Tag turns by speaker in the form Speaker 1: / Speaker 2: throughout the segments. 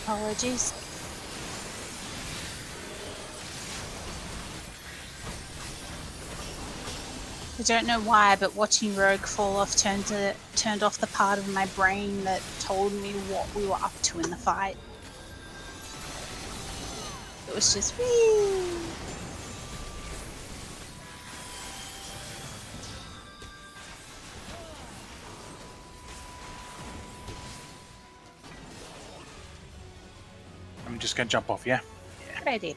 Speaker 1: Apologies. I don't know why, but watching Rogue fall off turned off the part of my brain that told me what we were up to in the fight. It was just whee!
Speaker 2: I'm just gonna jump off, yeah?
Speaker 1: Good idea.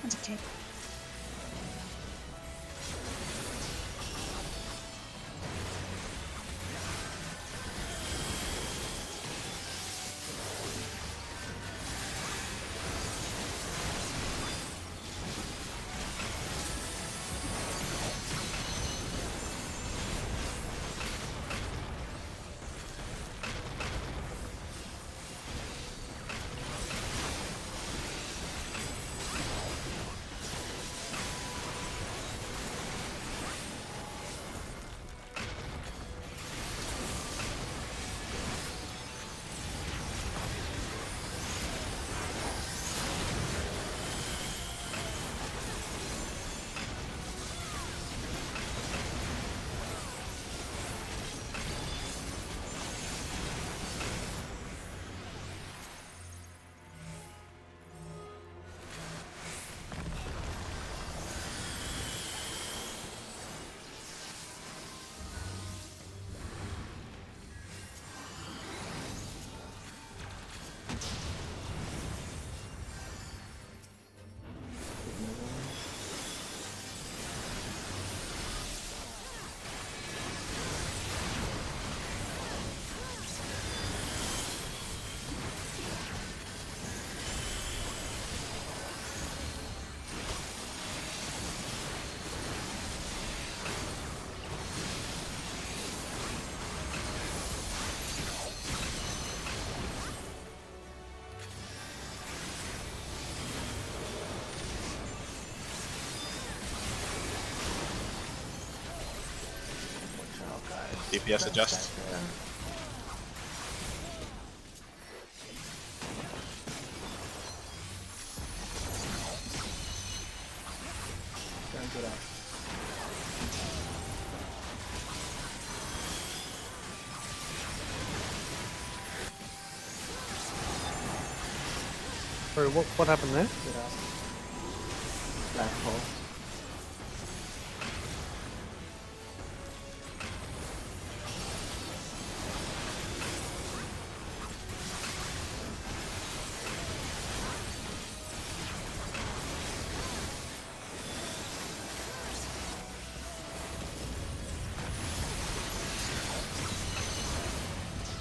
Speaker 1: That's okay.
Speaker 2: DPS adjust.
Speaker 3: Yeah. Don't do that.
Speaker 4: Sorry, what happened there?
Speaker 3: Good ass. Black hole.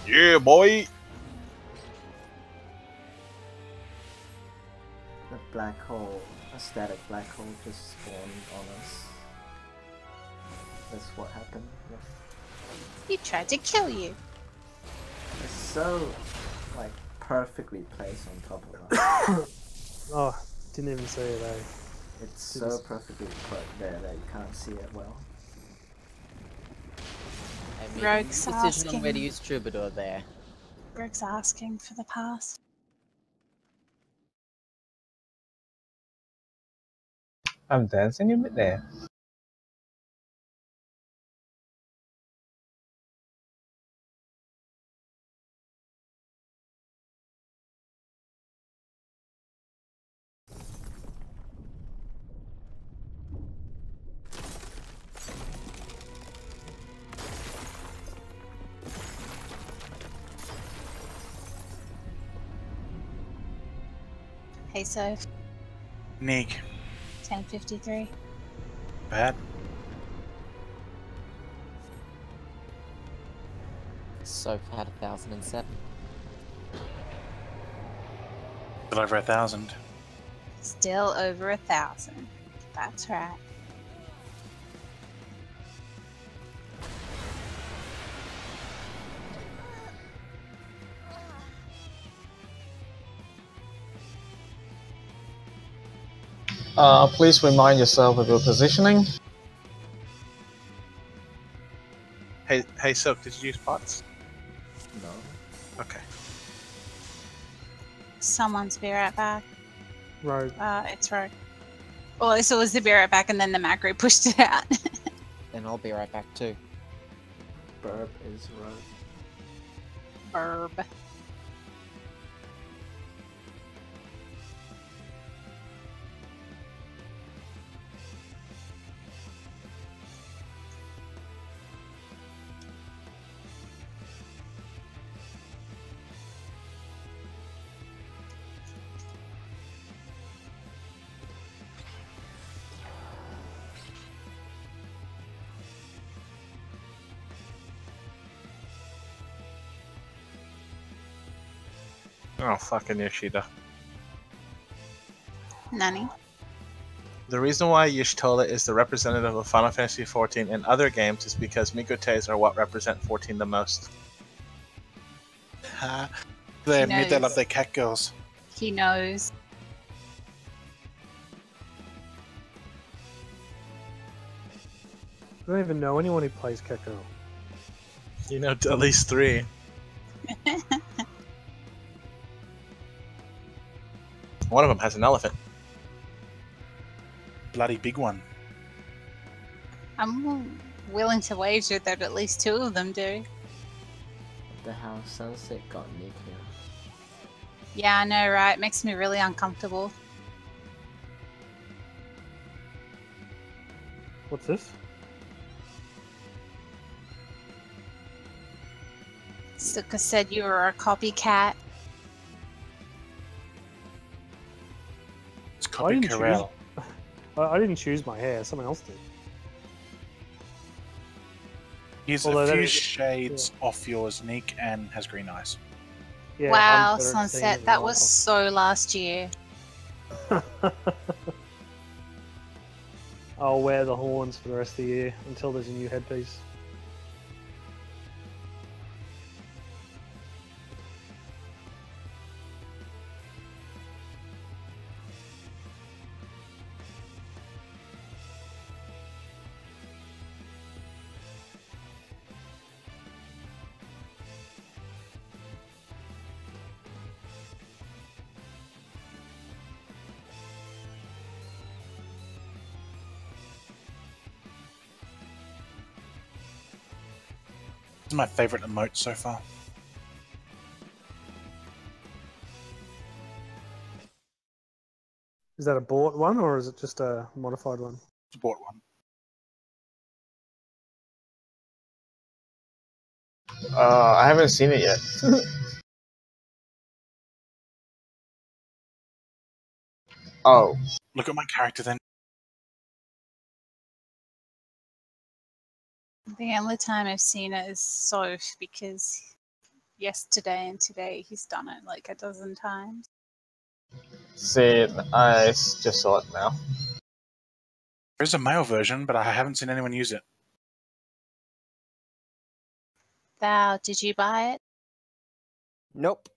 Speaker 2: Yeah, boy!
Speaker 3: The black hole, a static black hole just spawned on us. That's what happened. Yeah.
Speaker 1: He tried to kill you.
Speaker 3: It's so, like, perfectly placed on top of us.
Speaker 4: Oh, didn't even see it, eh?
Speaker 3: It's so perfectly put there that you can't see it well.
Speaker 5: I made
Speaker 1: Rogue's
Speaker 5: a decision on
Speaker 1: asking.
Speaker 5: where to use Troubadour there.
Speaker 1: Rogue's asking for the pass.
Speaker 6: I'm dancing a bit there.
Speaker 1: Hey, Soph.
Speaker 2: Nick.
Speaker 1: 10:53.
Speaker 2: Bad.
Speaker 5: Soph had 1007.
Speaker 2: Still over 1,000.
Speaker 1: Still over 1,000. That's right.
Speaker 6: Please remind yourself of your positioning.
Speaker 2: Hey, Silk, did you use pots?
Speaker 3: No.
Speaker 2: Okay.
Speaker 1: Someone's be right back.
Speaker 4: Rogue.
Speaker 1: It's Rogue. Well, so it was the be right back, and then the macro pushed it out.
Speaker 5: Then I'll be right back too.
Speaker 3: Burp is rogue.
Speaker 1: Burb.
Speaker 2: Oh, fucking Yoshida.
Speaker 1: Nani?
Speaker 2: The reason why Y'shtola is the representative of Final Fantasy XIV in other games is because Migotes are what represent 14 the most. They admit they love their cat girls.
Speaker 1: He knows.
Speaker 4: I don't even know anyone who plays Keko.
Speaker 2: You know, at least 3. One of them has an elephant. Bloody big one.
Speaker 1: I'm willing to wager that at least 2 of them do.
Speaker 3: What the hell? Sunset got Nick here.
Speaker 1: Yeah, I know, right? Makes me really uncomfortable.
Speaker 4: What's this?
Speaker 1: Suka said you were a copycat.
Speaker 2: It's
Speaker 4: I
Speaker 2: copy
Speaker 4: didn't
Speaker 2: Corral.
Speaker 4: I didn't choose my hair. Someone else did.
Speaker 2: He's
Speaker 4: Although
Speaker 2: a
Speaker 4: that
Speaker 2: few
Speaker 4: is-
Speaker 2: shades off yours, Nick, and has green eyes.
Speaker 4: Yeah,
Speaker 1: Wow,
Speaker 4: I'm better at seeing
Speaker 1: Sunset,
Speaker 4: it
Speaker 1: that
Speaker 4: than
Speaker 1: was so last year.
Speaker 4: Michael. I'll wear the horns for the rest of the year until there's a new headpiece.
Speaker 7: is my favorite emote so far.
Speaker 4: Is that a bought one or is it just a modified one?
Speaker 7: It's a bought one.
Speaker 6: I haven't seen it yet. Oh,
Speaker 7: Look at my character then.
Speaker 1: The only time I've seen it is Soph because yesterday and today he's done it like a dozen times.
Speaker 6: see, I just saw it now.
Speaker 7: There's a male version, but I haven't seen anyone use it.
Speaker 1: Thou, did you buy it?
Speaker 5: Nope.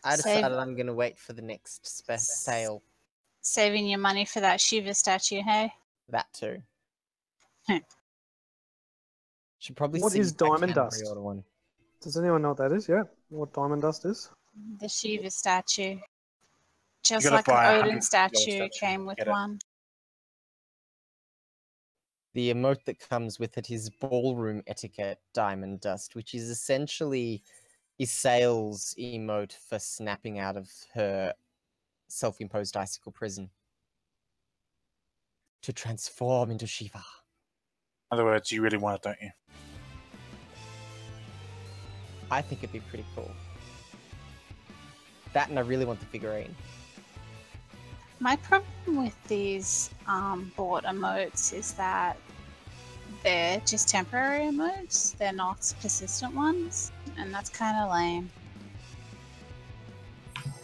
Speaker 5: I
Speaker 1: Save-
Speaker 5: decided I'm gonna wait for the next sale.
Speaker 1: Saving your money for that Shiva statue, hey?
Speaker 5: That too.
Speaker 1: Hmm.
Speaker 5: Should probably
Speaker 4: What
Speaker 5: see
Speaker 4: is
Speaker 5: if I
Speaker 4: diamond
Speaker 5: can
Speaker 4: dust?
Speaker 5: pre-order one.
Speaker 4: Does anyone know what that is? Yeah. What diamond dust is?
Speaker 1: The Shiva statue. Just
Speaker 7: gotta
Speaker 1: like an
Speaker 7: buy a
Speaker 1: Odin
Speaker 7: $100
Speaker 1: statue
Speaker 7: statue
Speaker 1: came
Speaker 7: to
Speaker 1: with
Speaker 7: get it.
Speaker 1: one.
Speaker 5: The emote that comes with it is ballroom etiquette diamond dust, which is essentially Issail's emote for snapping out of her self-imposed icicle prison to transform into Shiva.
Speaker 7: In other words, you really want it, don't you?
Speaker 5: I think it'd be pretty cool. That, and I really want the figurine.
Speaker 1: My problem with these bought emotes is that they're just temporary emotes. They're not persistent ones, and that's kind of lame.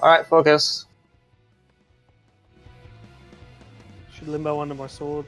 Speaker 6: Alright, focus.
Speaker 4: Should limbo under my sword.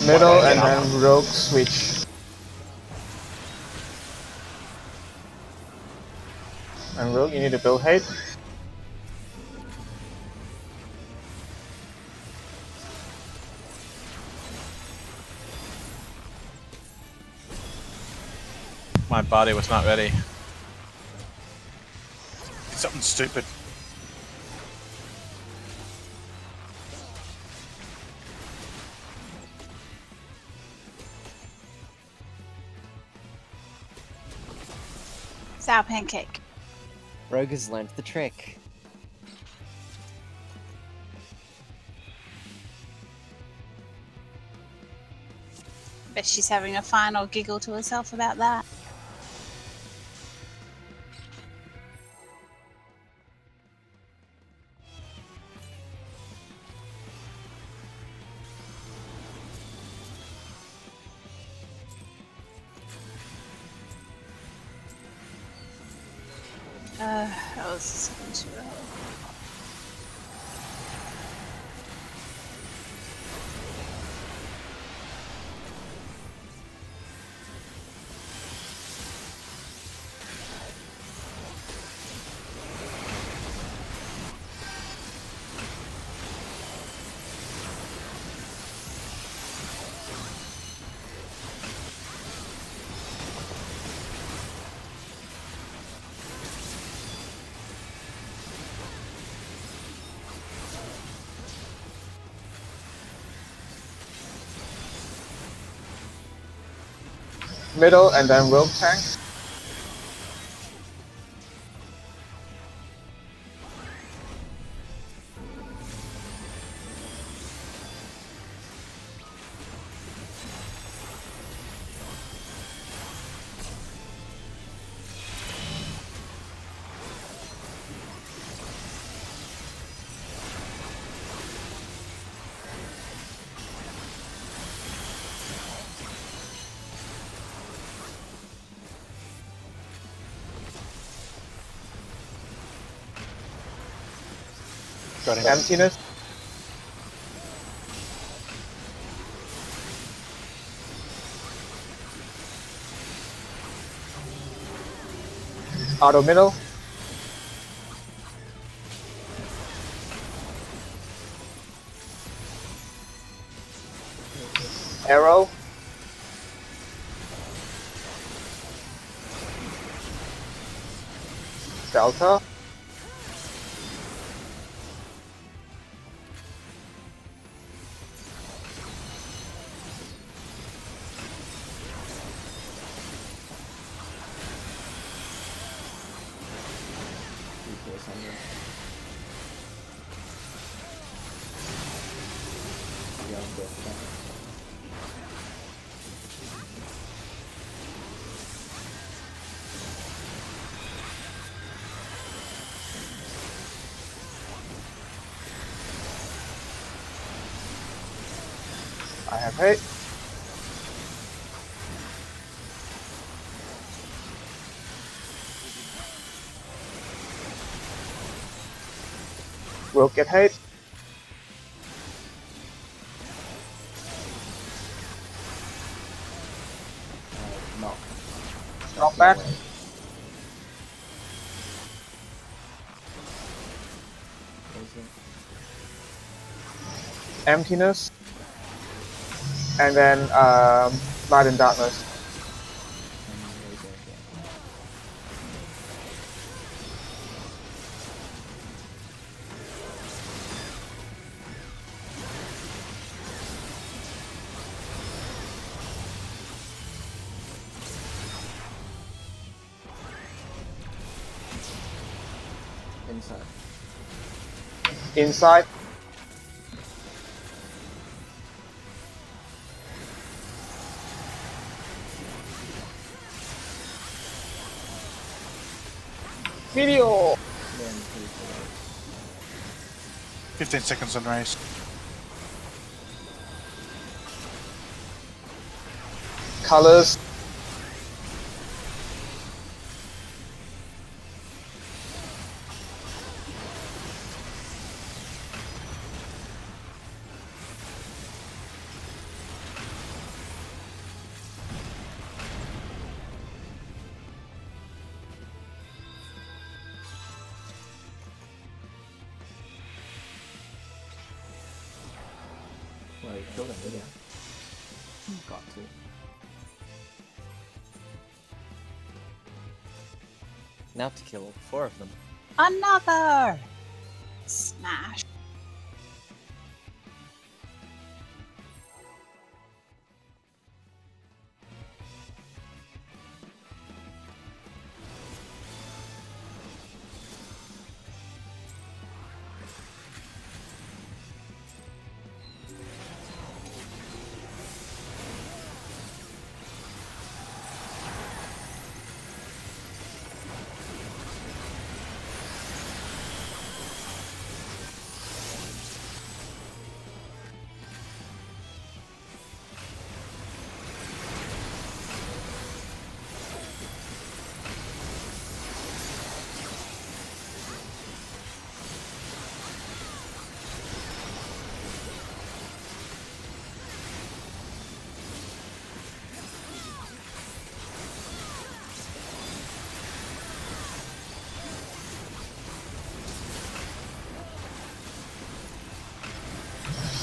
Speaker 6: Middle and then rogue switch. And rogue, you need to build hate.
Speaker 2: My body was not ready.
Speaker 7: It's something stupid.
Speaker 1: Sour pancake.
Speaker 5: Rogue has learned the trick.
Speaker 1: Bet she's having a final giggle to herself about that. That was something too early.
Speaker 6: Middle and then rogue tank.
Speaker 7: Got him.
Speaker 6: Emptiness. Auto middle. Arrow. Delta. I have hate. Will get hate.
Speaker 3: Knock.
Speaker 6: Knock back. Emptiness. And then Light and Darkness.
Speaker 3: Inside.
Speaker 6: Inside. Video.
Speaker 3: Then 3 for
Speaker 7: 15 seconds on race.
Speaker 6: Colors.
Speaker 3: Well, you killed him, didn't you? Got to.
Speaker 5: Now to kill 4 of them.
Speaker 1: Another! Smash.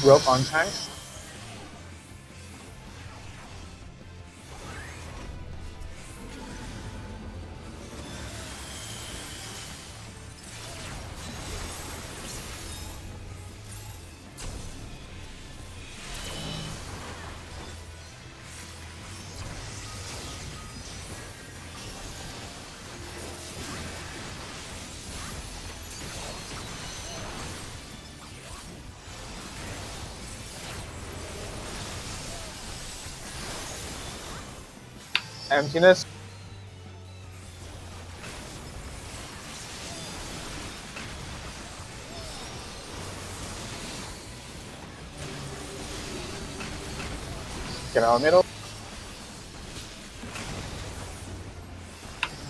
Speaker 6: Rope on tanks. Emptiness. Get out middle.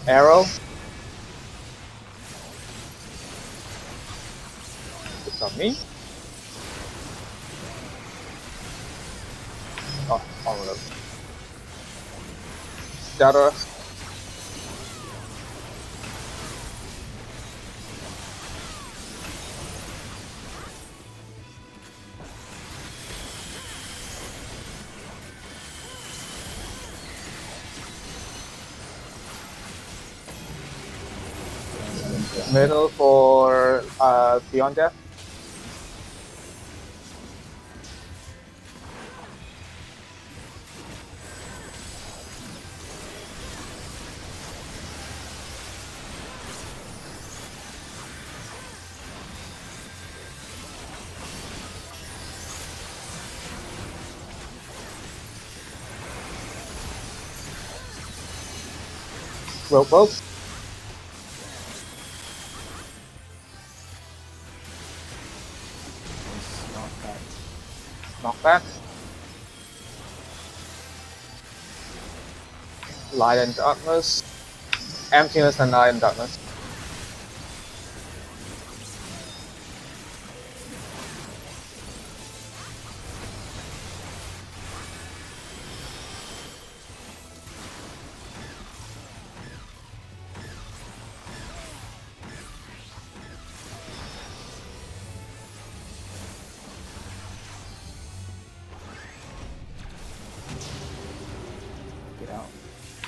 Speaker 6: Arrow. Good job. on me. Oh, all of them. Data. Middle for Beyond Death. Rope. Knockback. Light and darkness. Emptiness and light and darkness.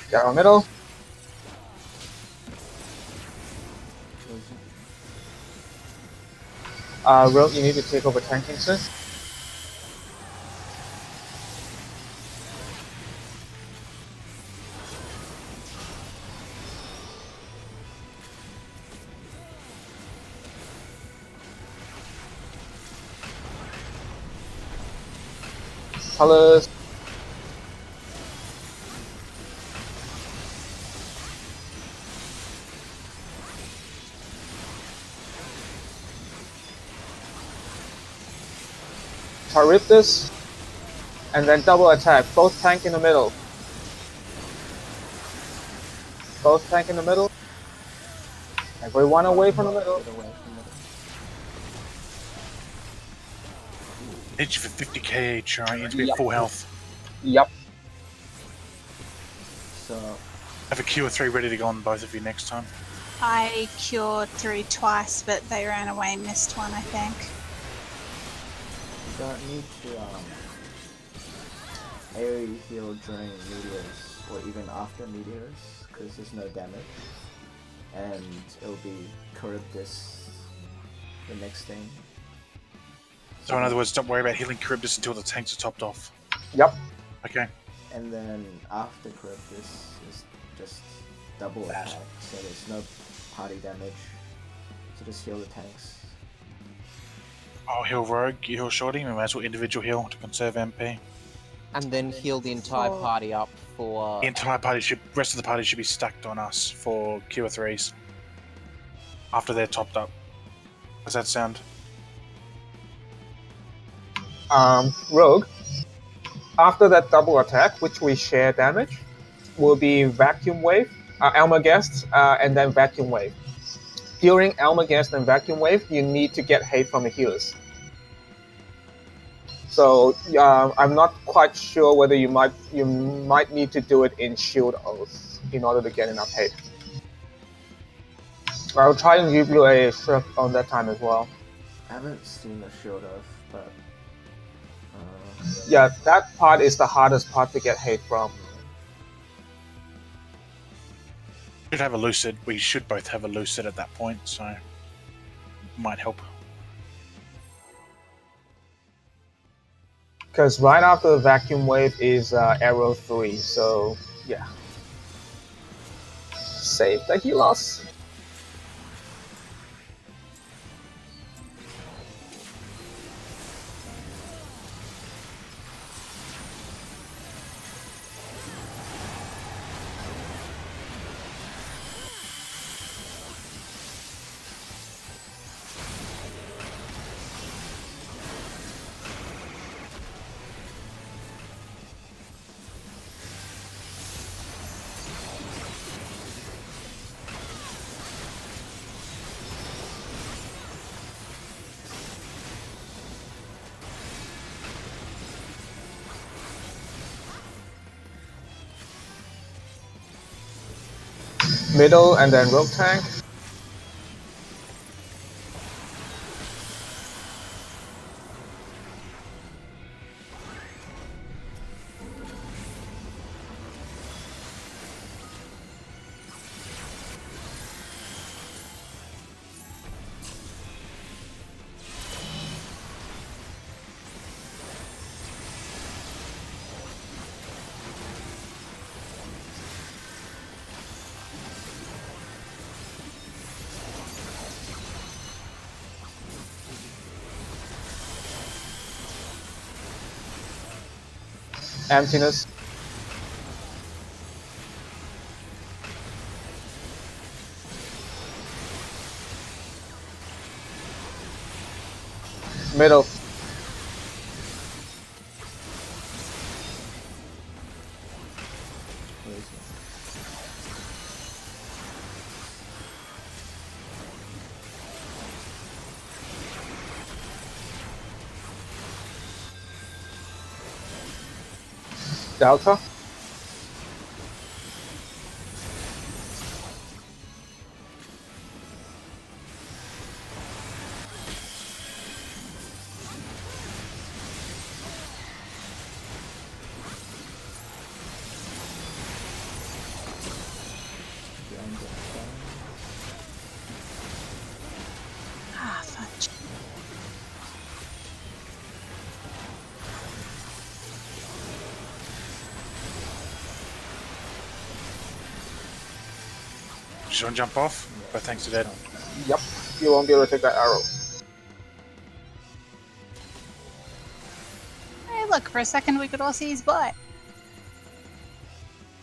Speaker 6: Get out middle. Rogue, you need to take over tanking, sir. Colors. Rip this, and then double attack. Both tank in the middle. Both tank in the middle. Everyone away from the middle.
Speaker 7: Hit you for 50k each, alright? You need to be at full health.
Speaker 6: Yep.
Speaker 3: So
Speaker 7: Have a Q3 ready to go on both of you next time.
Speaker 1: I cured 3 twice, but they ran away and missed one, I think.
Speaker 3: don't need to AoE heal during meteors or even after meteors because there's no damage, and it'll be Charybdis the next thing.
Speaker 7: So in other words, don't worry about healing Charybdis until the tanks are topped off.
Speaker 6: Yep.
Speaker 7: Okay.
Speaker 3: And then after Charybdis is just double attack, so there's no party damage. So just heal the tanks.
Speaker 7: I'll heal Rogue, you heal Shorty, we might as well individual heal to conserve MP.
Speaker 5: And then heal the entire party up for...
Speaker 7: The entire party rest of the party should be stacked on us for Q3s. After they're topped up. Does that sound?
Speaker 6: Rogue, after that double attack, which we share damage, will be Vacuum Wave, Almagest, and then Vacuum Wave. During Almagest and Vacuum Wave, you need to get hate from the healers. So I'm not quite sure whether you might need to do it in Shield Oath in order to get enough hate. I'll try and give you a shrift on that time as well.
Speaker 3: I haven't seen the Shield Oath, but
Speaker 6: yeah, that part is the hardest part to get hate from.
Speaker 7: Should have a Lucid. We should both have a Lucid at that point, so might help.
Speaker 6: Because right after the Vacuum Wave is Arrow 3, so yeah. Save the healers. Middle and then rogue tank. Emptiness. Middle. Delta.
Speaker 1: Ah, fudge.
Speaker 7: Just want to jump off, but thanks to Dead.
Speaker 6: Yep. You won't be able to take that arrow.
Speaker 1: Hey, look, for a second we could all see his butt.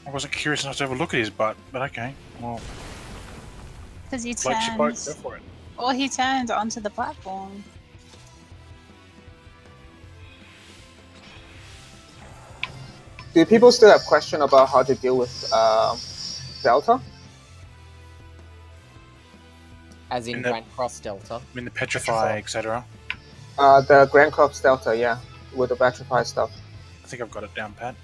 Speaker 7: I wasn't curious enough to have a look at his butt, but okay. Well,
Speaker 1: Because he
Speaker 7: like your boat, go
Speaker 1: turned.
Speaker 7: for it.
Speaker 1: Or he turned onto the platform.
Speaker 6: Do people still have question about how to deal with Delta?
Speaker 5: As in
Speaker 7: In the-
Speaker 5: Grand Cross Delta.
Speaker 7: I mean, the Petrify, etc.
Speaker 6: The Grand Crops Delta, yeah, with the Petrify stuff.
Speaker 7: I think I've got it down pat.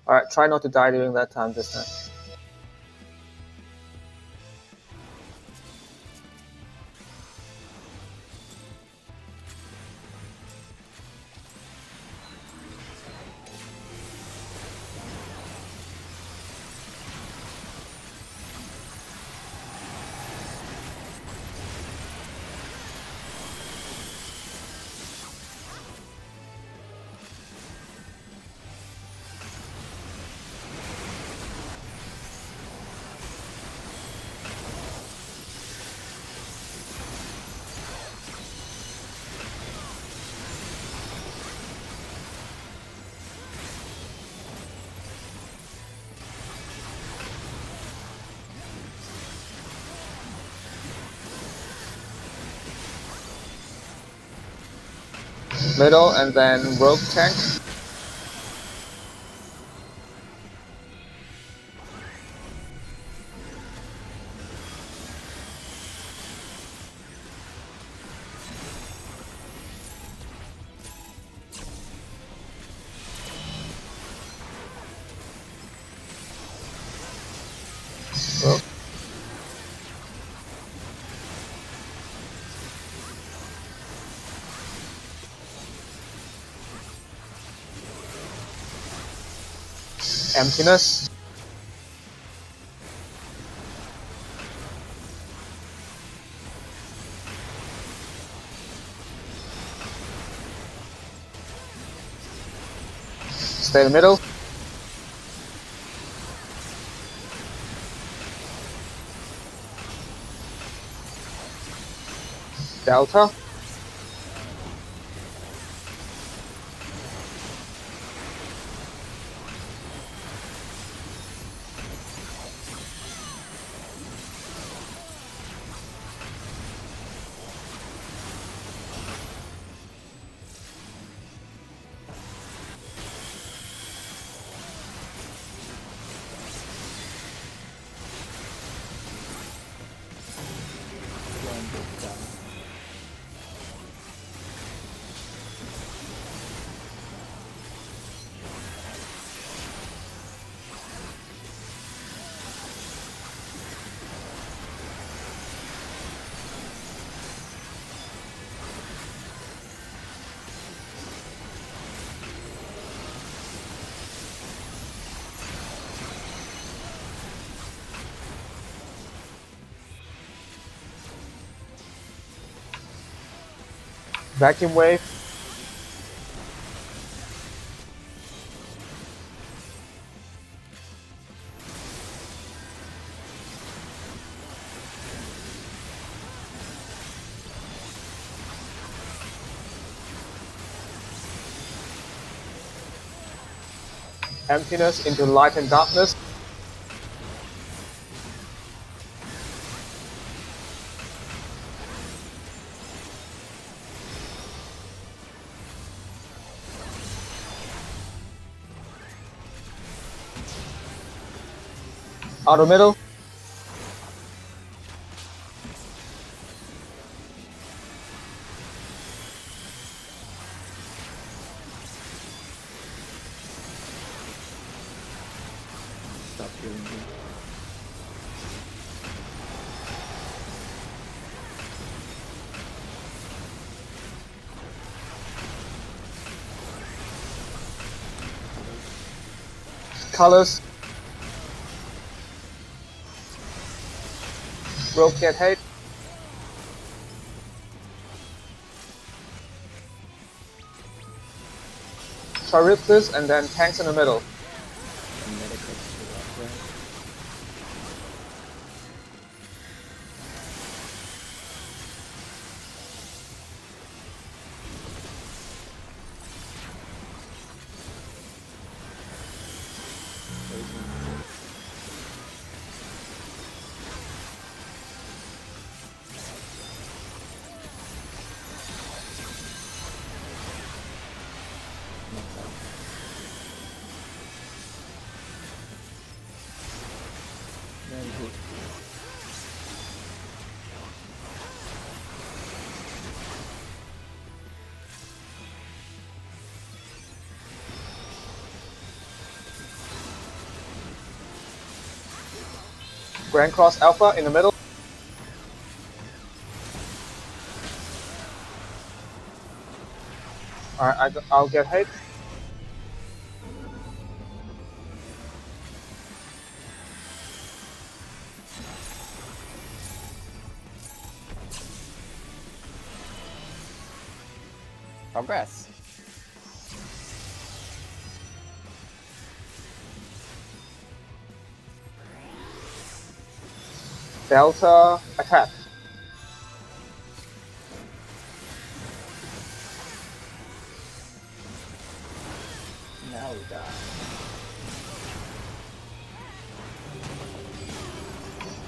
Speaker 6: Alright, try not to die during that time this time. Middle and then rogue tank. Rogue. Emptiness. Stay in the middle. Delta. Vacuum Wave. Emptiness into light and darkness. Out of middle.
Speaker 3: Stop healing me.
Speaker 6: Colors. Rogue get hate. Charybdis and then tanks in the middle.
Speaker 3: And medic next to left, right? Very good.
Speaker 6: Grand Cross Alpha in the middle. Alright, I'll get hate.
Speaker 5: Progress.
Speaker 6: Delta attack.
Speaker 3: Now we die.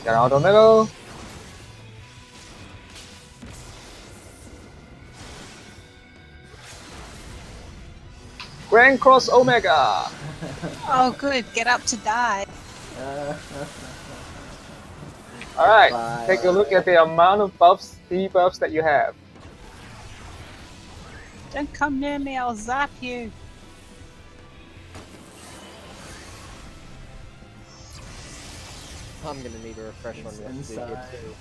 Speaker 6: Get out of the middle. Grand Cross Omega.
Speaker 1: Oh, good. Get up to die.
Speaker 6: Alright,
Speaker 3: Bye.
Speaker 6: take a look at the amount of buffs, debuffs that you have.
Speaker 1: Don't come near me. I'll zap you.
Speaker 5: I'm gonna need a refresh on
Speaker 3: It's
Speaker 5: what to do here
Speaker 3: inside.
Speaker 5: too.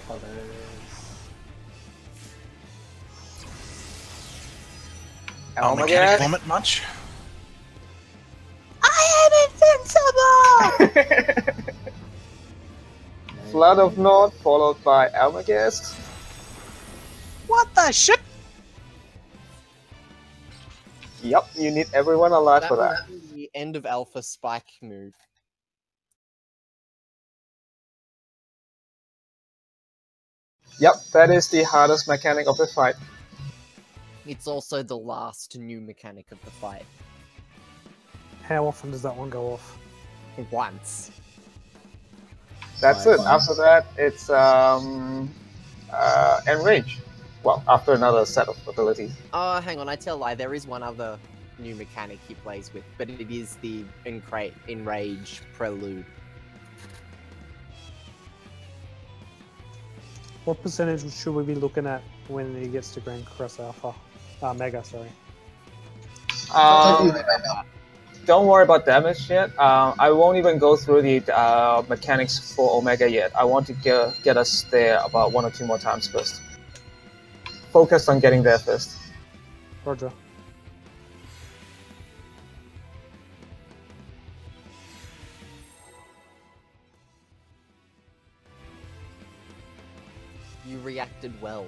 Speaker 3: Colors.
Speaker 7: Oh,
Speaker 6: Omega.
Speaker 7: mechanic vomit much?
Speaker 1: I am invincible!
Speaker 6: Flood of North followed by Almagest.
Speaker 1: What the shit?
Speaker 6: Yep, you need everyone alive
Speaker 5: That
Speaker 6: for
Speaker 5: was
Speaker 6: that.
Speaker 5: the end of Alpha Spike move.
Speaker 6: Yep, that is the hardest mechanic of the fight.
Speaker 5: It's also the last new mechanic of the fight.
Speaker 4: How often does that one go off?
Speaker 5: Once.
Speaker 6: That's
Speaker 3: Nice.
Speaker 6: it. After that, it's enrage. Well, after another set of abilities.
Speaker 5: Oh, hang on, I tell a lie. There is one other new mechanic he plays with, but it is the Enrage Prelude.
Speaker 4: What percentage should we be looking at when he gets to Grand Cross Alpha? Mega, sorry.
Speaker 6: Don't worry about damage yet. I won't even go through the mechanics for Omega yet. I want to get us there about 1 or 2 more times first. Focus on getting there first.
Speaker 4: Roger.
Speaker 5: You reacted well.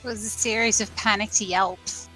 Speaker 1: It was a series of panicked yelps.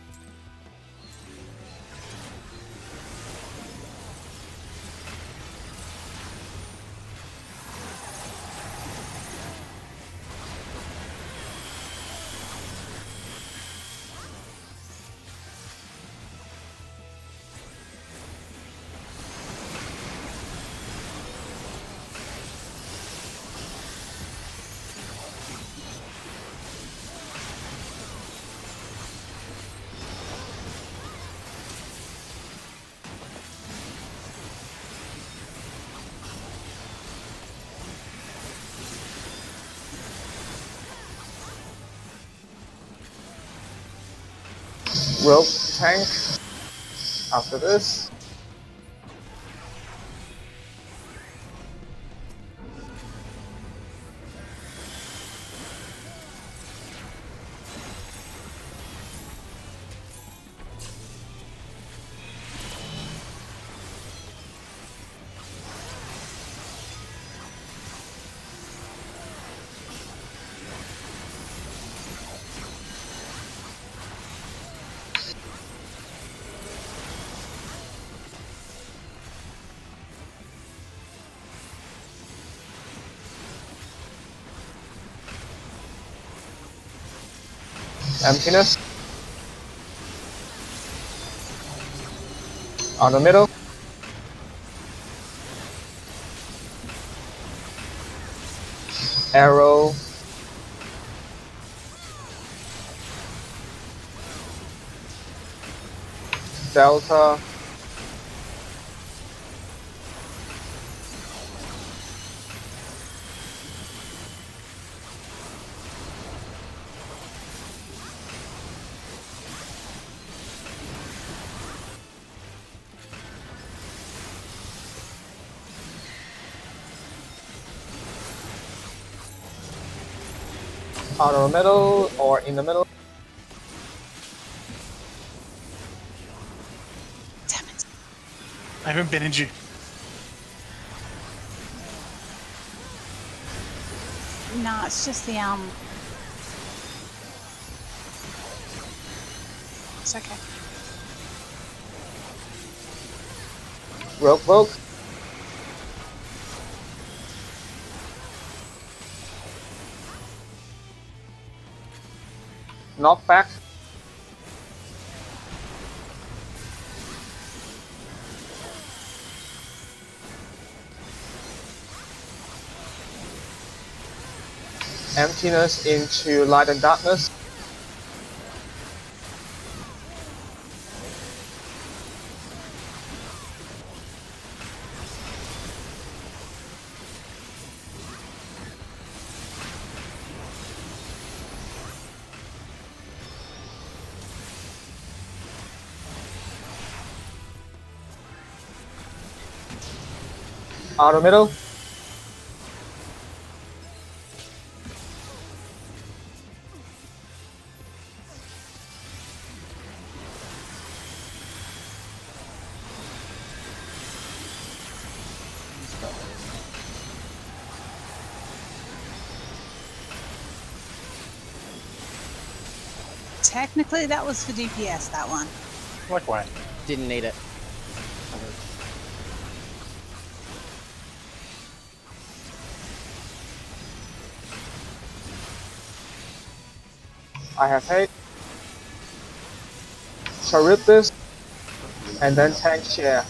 Speaker 6: Rogue tank after this. Emptiness. On the middle. Arrow. Delta. Out of the middle or in the middle.
Speaker 1: Damn it.
Speaker 7: I haven't been in you.
Speaker 1: No, it's just the It's okay.
Speaker 6: Rogue. Knockback. Emptiness into light and darkness. Out of the middle.
Speaker 1: Technically, that was for DPS, that one.
Speaker 7: Like why?
Speaker 5: Didn't need it.
Speaker 6: I have hate. So rip this and then tank share.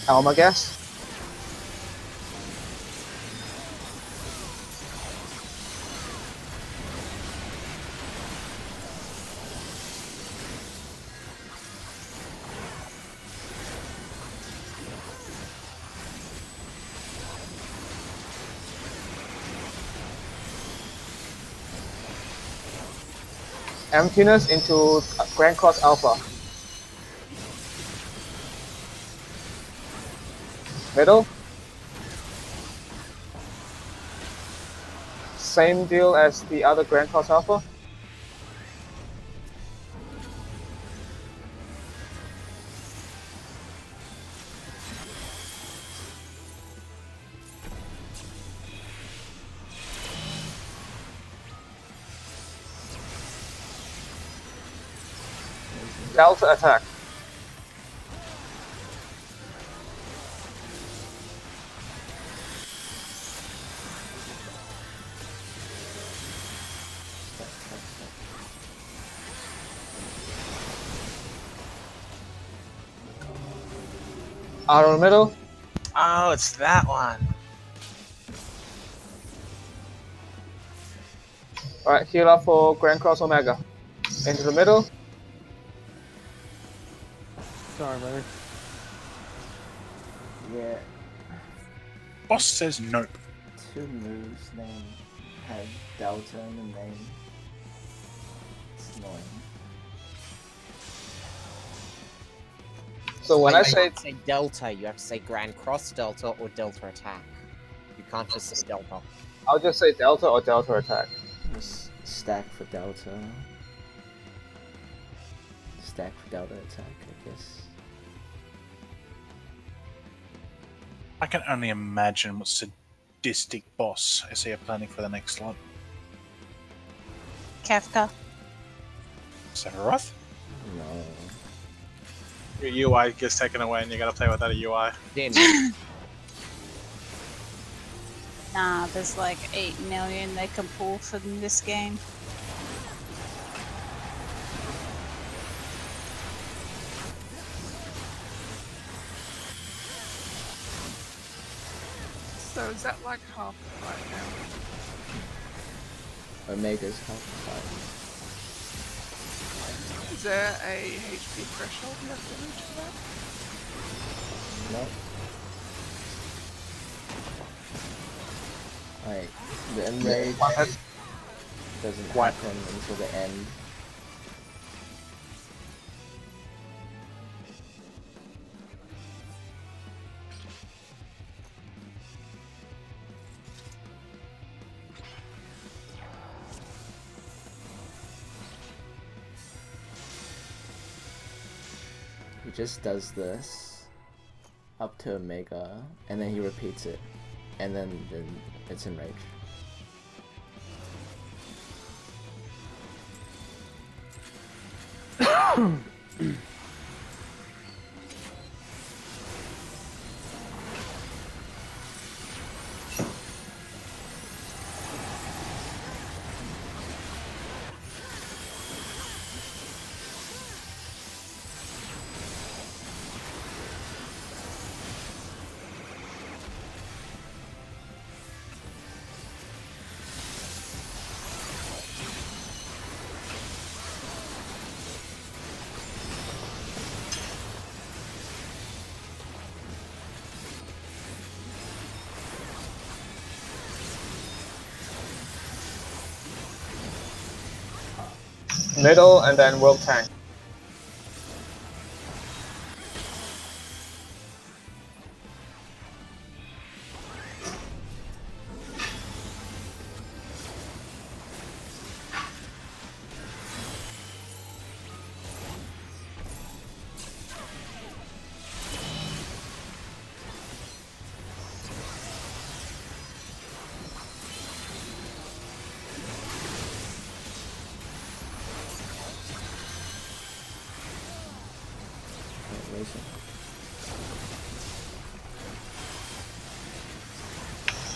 Speaker 6: Alma gas. Emptiness into Grand Cross Alpha. Middle. Same deal as the other Grand Cross Alpha. Delta attack. Out of the middle.
Speaker 2: Oh, it's that one.
Speaker 6: Alright, heal up for Grand Cross Omega. Into the middle.
Speaker 4: Sorry, Larry.
Speaker 3: Yeah,
Speaker 7: Boss says nope.
Speaker 3: 2 moves name have Delta in the name. It's annoying.
Speaker 6: So when I
Speaker 5: You
Speaker 6: say
Speaker 5: can't say Delta, you have to say Grand Cross Delta or Delta Attack. You can't just say Delta.
Speaker 6: I'll just say Delta or Delta attack.
Speaker 3: Just stack for Delta. Stack for Delta attack, I guess.
Speaker 7: I can only imagine what sadistic boss I see are planning for the next slot.
Speaker 1: Kafka.
Speaker 7: Sephiroth?
Speaker 3: No.
Speaker 2: Your UI gets taken away and you gotta play without a UI.
Speaker 5: Then
Speaker 1: Nah, there's like 8 million they can pull from this game.
Speaker 8: So is that like half the fight now?
Speaker 3: Omega's half the fight.
Speaker 8: Is there a HP threshold you have to reach for that?
Speaker 3: No. Like, the enrage doesn't happen until the end. He just does this up to Omega, and then he repeats it, and then it's enraged.
Speaker 6: Middle and then World Tank.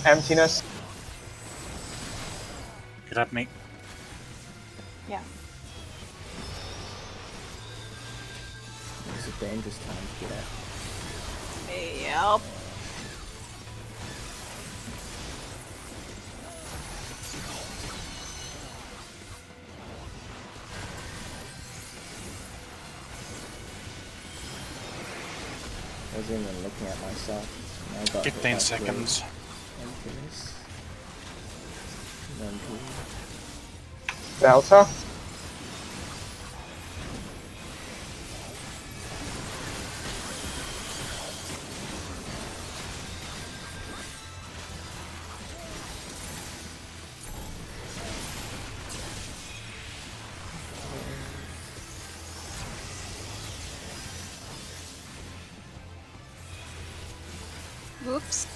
Speaker 6: Emptiness.
Speaker 7: Get up, mate.
Speaker 1: Yeah.
Speaker 3: It's a dangerous time to get out.
Speaker 1: Yep.
Speaker 3: I wasn't even looking at myself. And I got hit
Speaker 7: 15
Speaker 3: by
Speaker 7: seconds.
Speaker 3: Emptiness. And then
Speaker 6: Delta.
Speaker 1: Whoops.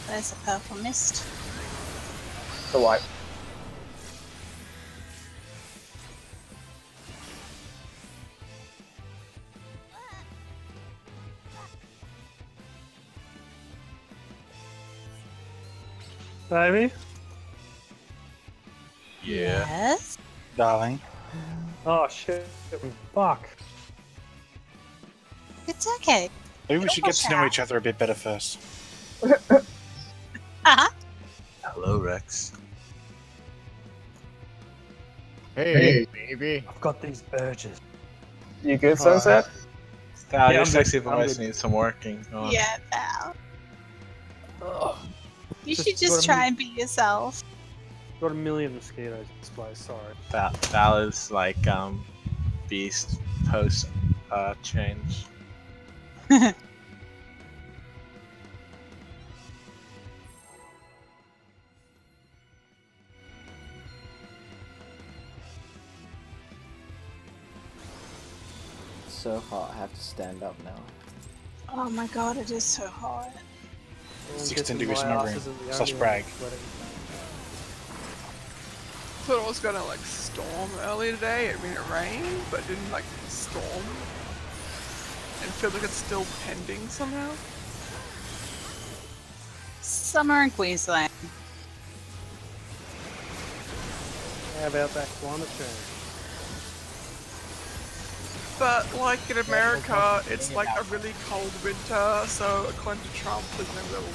Speaker 1: There's a purple mist.
Speaker 6: The white.
Speaker 4: Baby?
Speaker 2: Yeah.
Speaker 1: Yes.
Speaker 7: Darling.
Speaker 4: Oh shit. Fuck.
Speaker 1: It's okay.
Speaker 7: Maybe we
Speaker 1: It'll
Speaker 7: should get
Speaker 1: wash
Speaker 7: to know
Speaker 1: out.
Speaker 7: each other a bit better first.
Speaker 1: Uh-huh.
Speaker 2: Hello, Rex.
Speaker 5: Hey, baby.
Speaker 4: I've got these urges.
Speaker 6: You good, Sunset?
Speaker 2: Val,
Speaker 4: Yeah,
Speaker 2: your
Speaker 4: I'm
Speaker 2: sexy
Speaker 4: good. I'm
Speaker 2: voice
Speaker 4: good.
Speaker 2: needs some working. on.
Speaker 1: Yeah, Val. You
Speaker 4: Just
Speaker 1: should just
Speaker 4: got a
Speaker 1: try and be yourself.
Speaker 4: Got a million mosquitoes in this place, sorry.
Speaker 2: Val is like beast post change.
Speaker 3: It's so hot, I have to stand up now.
Speaker 1: Oh my god, it is so hot.
Speaker 7: 16 degrees in my room. Slash brag.
Speaker 8: Thought it was gonna like storm earlier today. I mean, it rained, but it didn't like storm. And it feels like it's still pending somehow.
Speaker 1: Summer in Queensland.
Speaker 4: How about that climate change?
Speaker 8: But like in America, it's like a really cold winter, so according to Trump, there's no global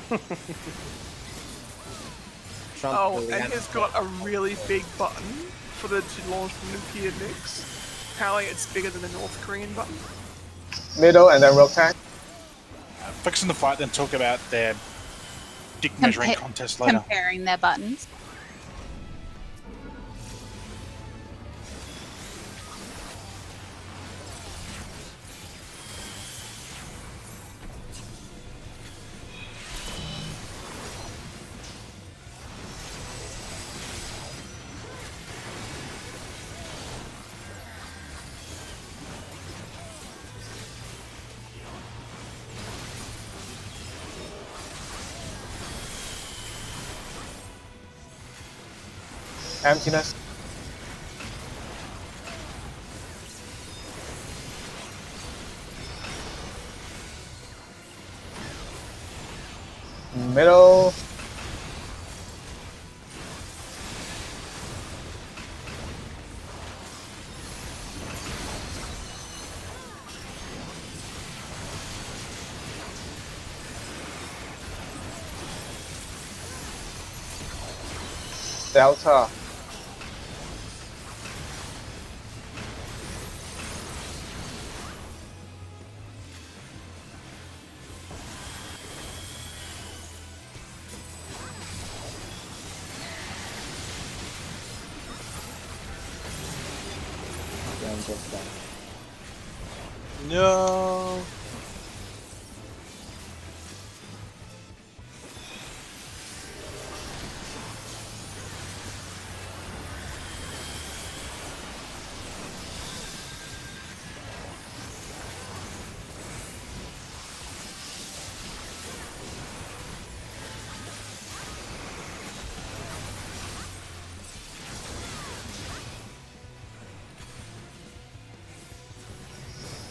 Speaker 8: warming.
Speaker 5: Trump
Speaker 8: Oh,
Speaker 5: really
Speaker 8: and
Speaker 5: had-
Speaker 8: he's got a really big button for the to launch nuclear nukes. Apparently, it's bigger than the North Korean button.
Speaker 6: Middle and then rogue tank.
Speaker 7: Focus on the fight, then talk about their dick measuring contest later.
Speaker 1: Comparing their buttons.
Speaker 6: Emptiness. Middle. Delta.
Speaker 3: Yeah, I'm just done.
Speaker 2: No.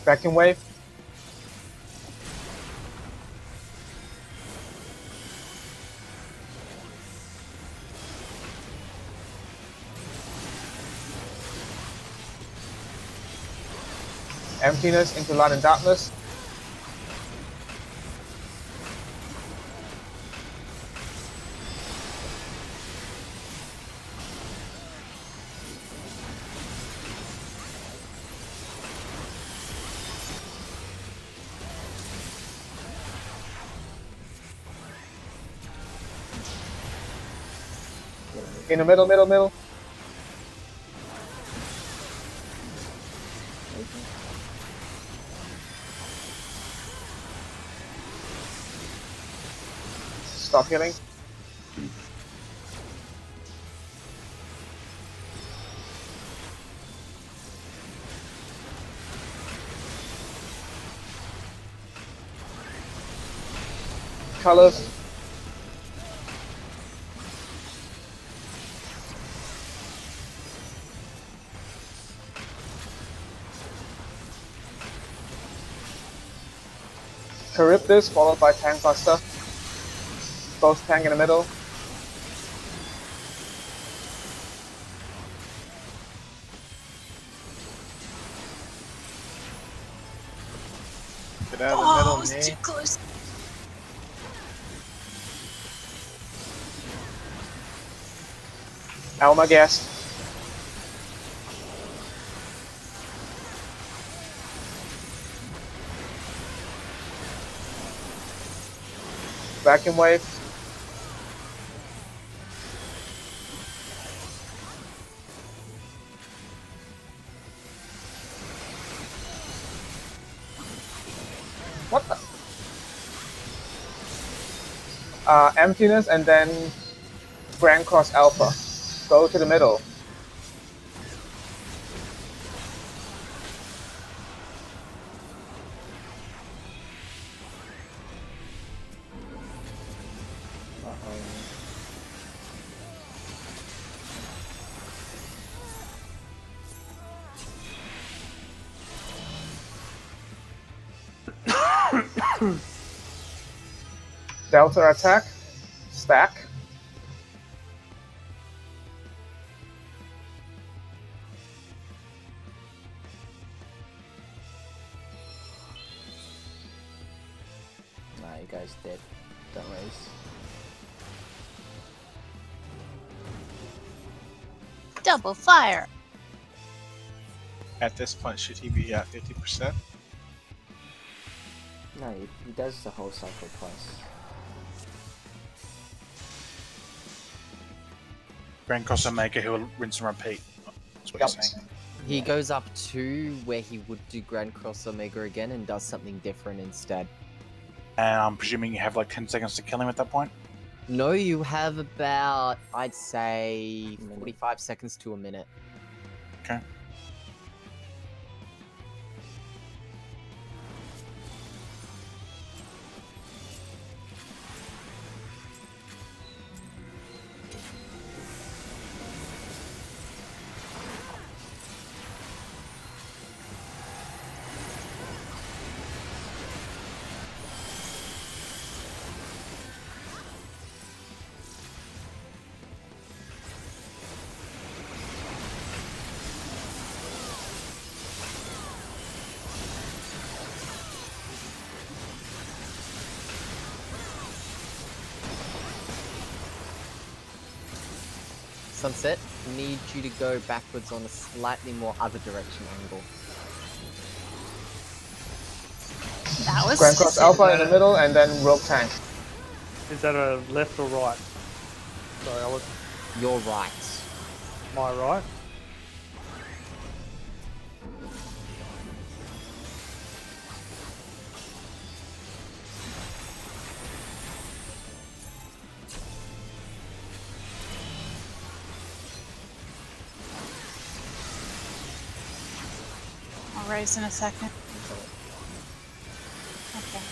Speaker 6: Vacuum wave. Emptiness into light and darkness. In the middle, middle, middle. Stop healing. Colors. Charybdis followed by Tank Buster. Both tank in the middle.
Speaker 2: Get out of the
Speaker 1: Oh,
Speaker 2: middle,
Speaker 1: it was
Speaker 2: man.
Speaker 1: too close.
Speaker 6: Alma Gas. Vacuum Wave. What the? Emptiness and then Grand Cross Alpha. Go to the middle. Delta attack. Stack.
Speaker 3: Nah, you guys dead. Don't raise.
Speaker 1: Double fire.
Speaker 2: At this point, should he be at 50%?
Speaker 3: No, he does the whole cycle twice.
Speaker 7: Grand Cross Omega, he'll rinse and repeat. That's what
Speaker 6: Yep.
Speaker 7: you're saying.
Speaker 5: He goes up to where he would do Grand Cross Omega again and does something different instead.
Speaker 7: And I'm presuming you have like 10 seconds to kill him at that point?
Speaker 5: No, you have about, I'd say,
Speaker 3: Minute.
Speaker 5: 45 seconds to a minute.
Speaker 7: Okay.
Speaker 5: Sunset, need you to go backwards on a slightly more other direction angle.
Speaker 1: That was
Speaker 6: Grand Cross Alpha in the middle and then Rogue Tank.
Speaker 4: Is that a left or right? Sorry, I was
Speaker 5: You're right.
Speaker 4: my right.
Speaker 1: I'll raise in a second. Okay.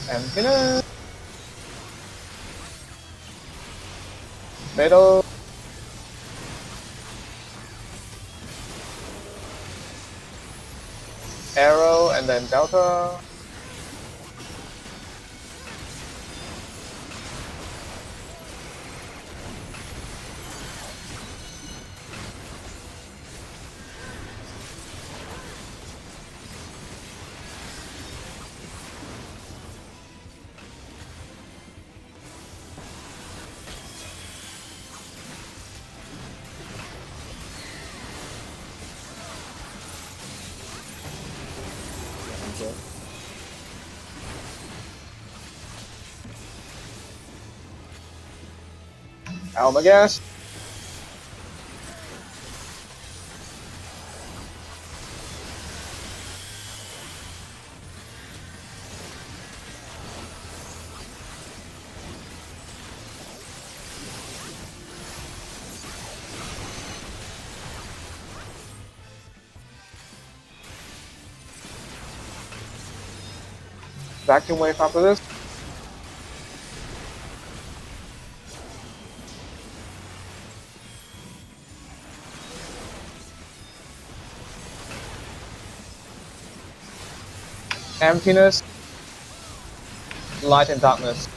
Speaker 6: Emptiness. Middle. Arrow and then Delta.
Speaker 3: Okay.
Speaker 6: Alma Gas. Vacuum Wave after this. Emptiness, light and darkness.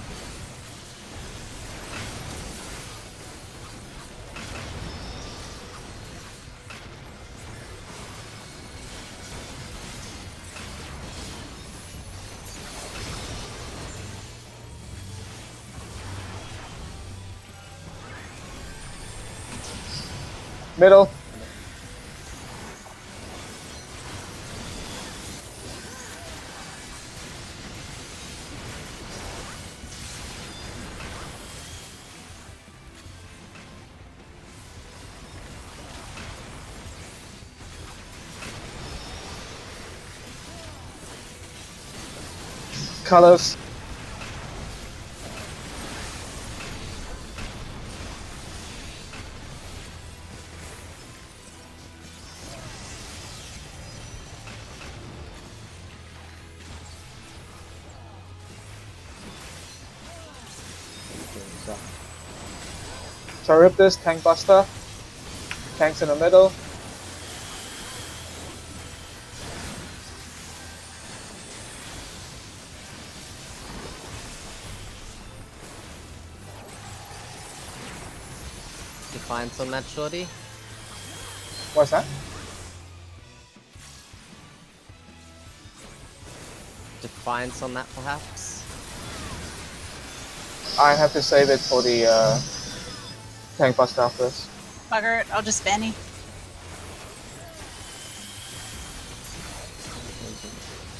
Speaker 6: Middle. Colors. Charybdis, Tank Buster. Tanks in the middle.
Speaker 5: Defiance on that, shorty.
Speaker 6: What's that?
Speaker 5: Defiance on that, perhaps.
Speaker 6: I have to save it for the Tank Buster after this.
Speaker 1: Bugger it, I'll just Benny.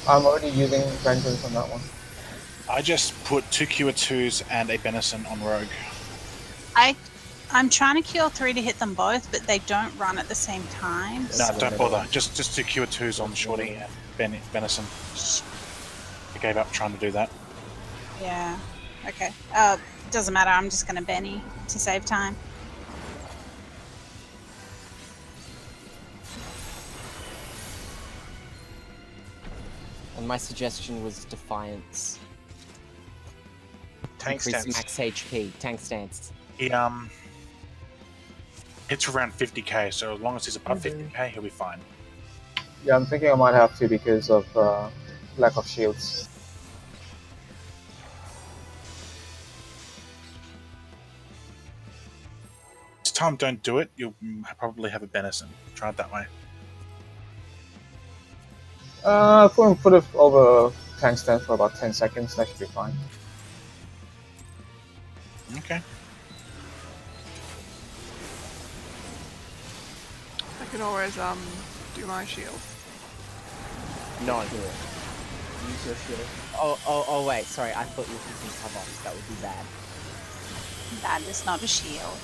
Speaker 6: I'm already using Vengeance on that one.
Speaker 7: I just put 2 Cure 2s and a Benison on Rogue.
Speaker 1: I'm trying to kill 3 to hit them both, but they don't run at the same time.
Speaker 7: No, don't bother. Just 2 Cure 2s on Shorty and Benison. I gave up trying to do that.
Speaker 1: Yeah. Okay. Doesn't matter. I'm just gonna Benny to save time.
Speaker 5: And my suggestion was Defiance.
Speaker 2: Tank
Speaker 5: Increase
Speaker 2: stance.
Speaker 5: max HP. Tank stance.
Speaker 7: He hits around 50k, so as long as he's above 50k, he'll be fine.
Speaker 6: Yeah, I'm thinking I might have to because of lack of shields.
Speaker 7: This time, don't do it. You'll probably have a Benison. Try it that way.
Speaker 6: Put it over tank stance for about 10 seconds. That should be fine.
Speaker 7: Okay.
Speaker 8: I can always do my shield.
Speaker 5: No.
Speaker 3: Use your shield.
Speaker 5: Oh, wait. Sorry, I thought you were using cover. That would be bad.
Speaker 1: That is not a shield.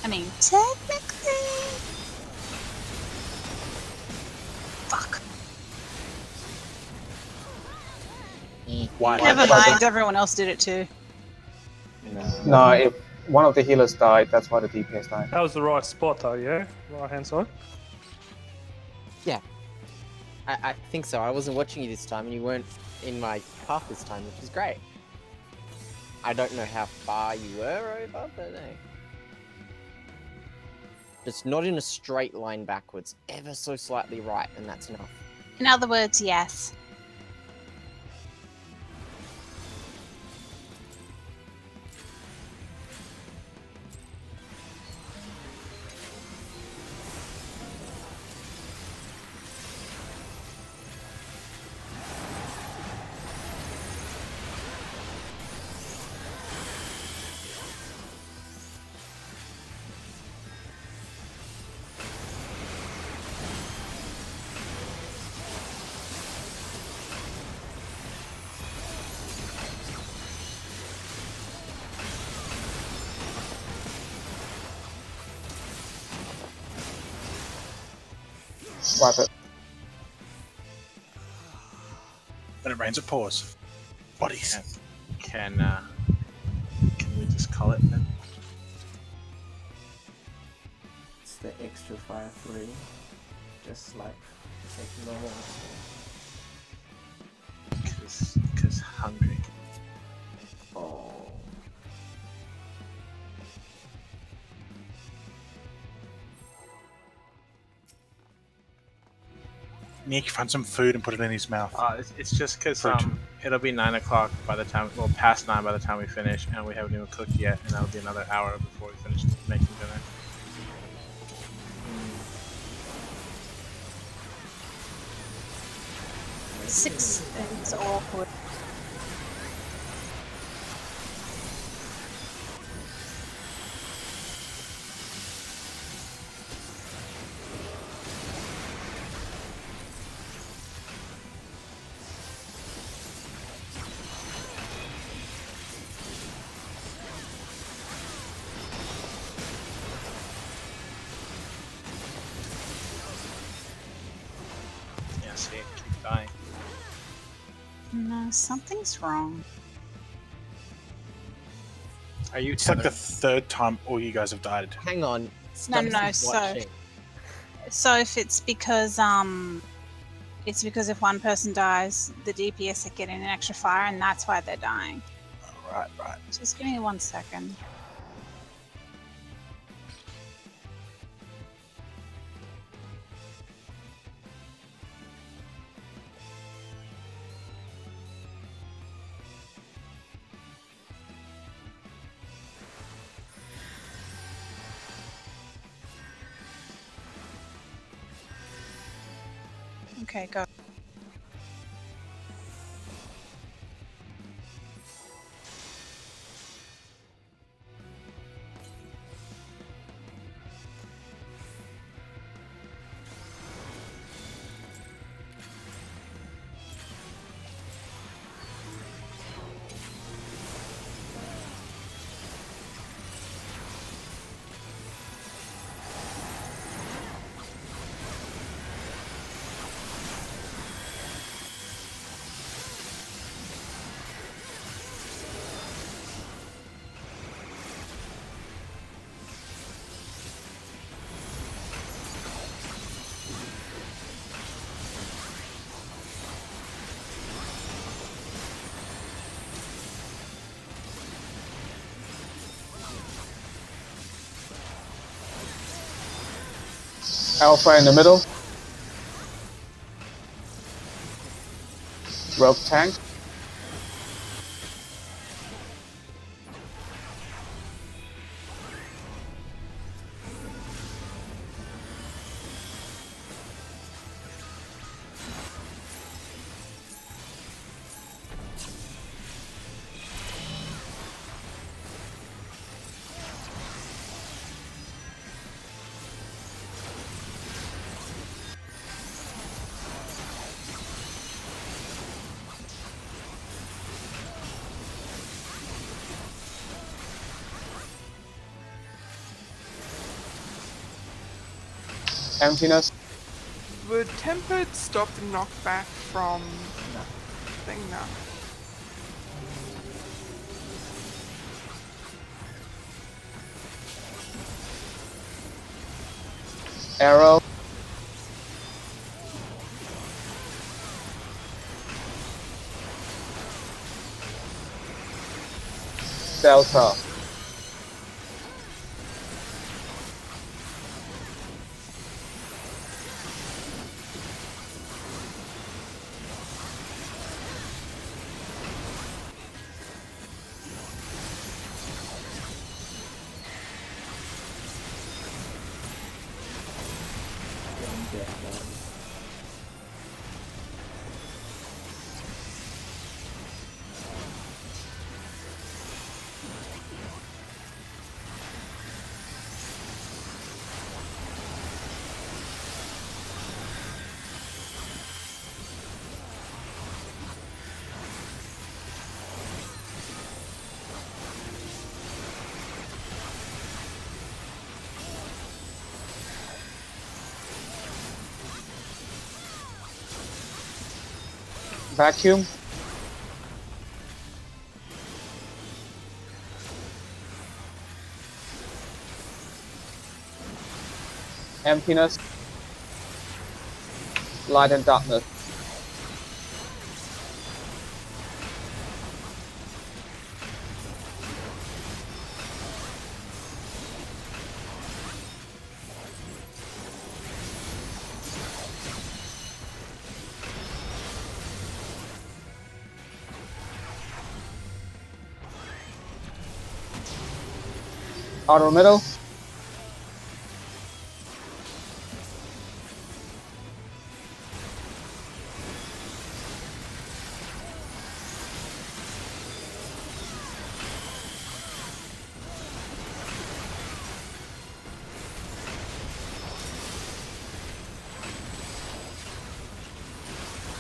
Speaker 1: I mean, technically... Fuck.
Speaker 7: Why?
Speaker 1: Never mind, everyone else did it too.
Speaker 6: No, if one of the healers died, that's why the DPS died.
Speaker 4: That was the right spot though, yeah? Right hand side.
Speaker 5: Yeah. I think so. I wasn't watching you this time, and you weren't in my path this time, which is great. I don't know how far you were over, but hey. Just not in a straight line backwards, ever so slightly right, and that's enough.
Speaker 1: In other words, yes.
Speaker 6: Wipe it.
Speaker 7: When it rains, it pours. Bodies.
Speaker 2: Can we just call it then?
Speaker 3: the extra fire 3, just like normal.
Speaker 2: Because hungry.
Speaker 3: Oh.
Speaker 7: Nick, find some food and put it in his mouth.
Speaker 2: It's just because
Speaker 7: Fruit.
Speaker 2: it'll be 9 o'clock by the time, well, past 9 by the time we finish, and we haven't even cooked yet, and that'll be another hour before we finish making dinner.
Speaker 1: Six is awkward.
Speaker 2: Yeah, see, keep dying.
Speaker 1: No, something's wrong.
Speaker 2: Are you
Speaker 7: It's like the
Speaker 2: tethered?
Speaker 7: third time all you guys have died.
Speaker 5: Hang on.
Speaker 1: No,
Speaker 5: Stubbs
Speaker 1: no,
Speaker 5: is
Speaker 1: so-
Speaker 5: watching.
Speaker 1: So if it's because if one person dies, the DPS are getting an extra fire, and that's why they're dying.
Speaker 7: Right.
Speaker 1: Just give me 1 second. Okay, go.
Speaker 6: Alpha in the middle. Rogue tank. Emptiness.
Speaker 8: Would Tempered stop the knockback from thing now?
Speaker 6: Arrow. Delta. Vacuum. Emptiness. Light and darkness. Outer middle.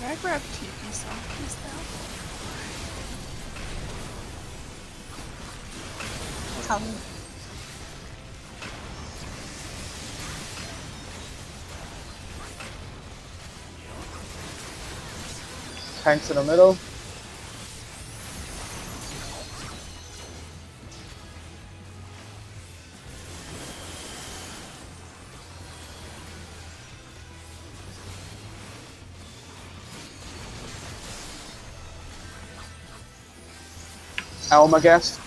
Speaker 8: Can I grab TP softies now?
Speaker 1: Come.
Speaker 6: Tanks in the middle. Alma guest.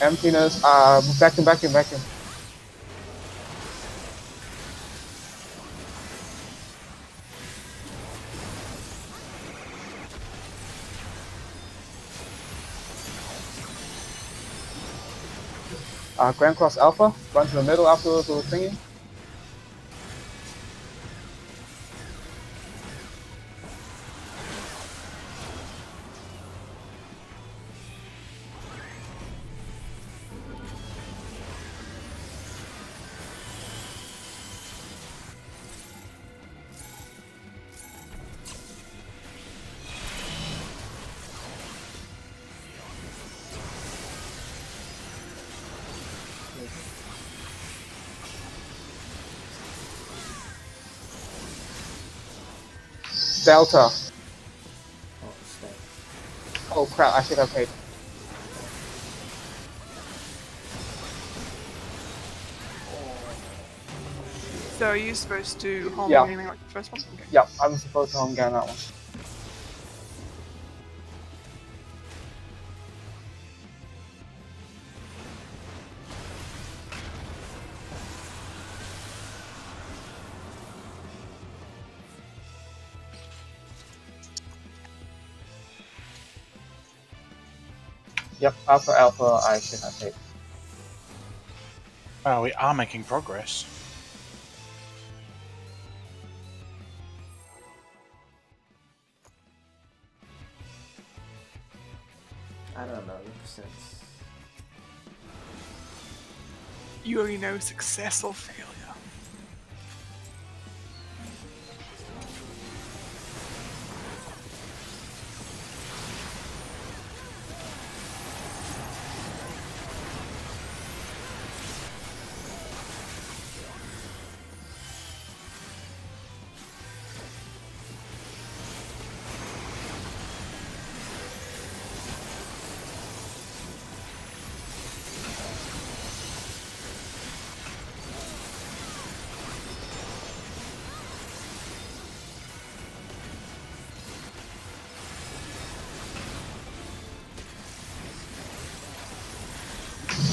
Speaker 6: Emptiness. Vacuum, vacuum, vacuum. Grand Cross Alpha. Run to the middle after the thingy. Delta.
Speaker 3: Oh, stay.
Speaker 6: Oh crap, I should have paid.
Speaker 8: So are you supposed to home
Speaker 6: Yeah.
Speaker 8: gaming like the first one? Okay.
Speaker 6: Yeah, I'm supposed to home gun that one. Yep, after Alpha, I should have paid.
Speaker 7: Well, we are making progress.
Speaker 3: I don't know the percents.
Speaker 8: You only know success or failure.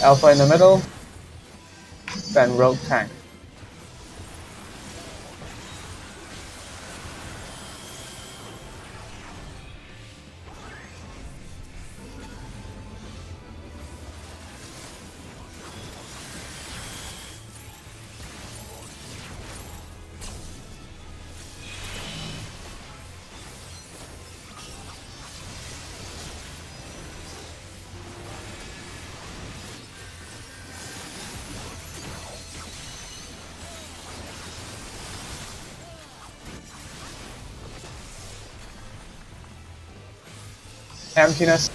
Speaker 6: Alpha in the middle, then Rogue tank. Emptiness.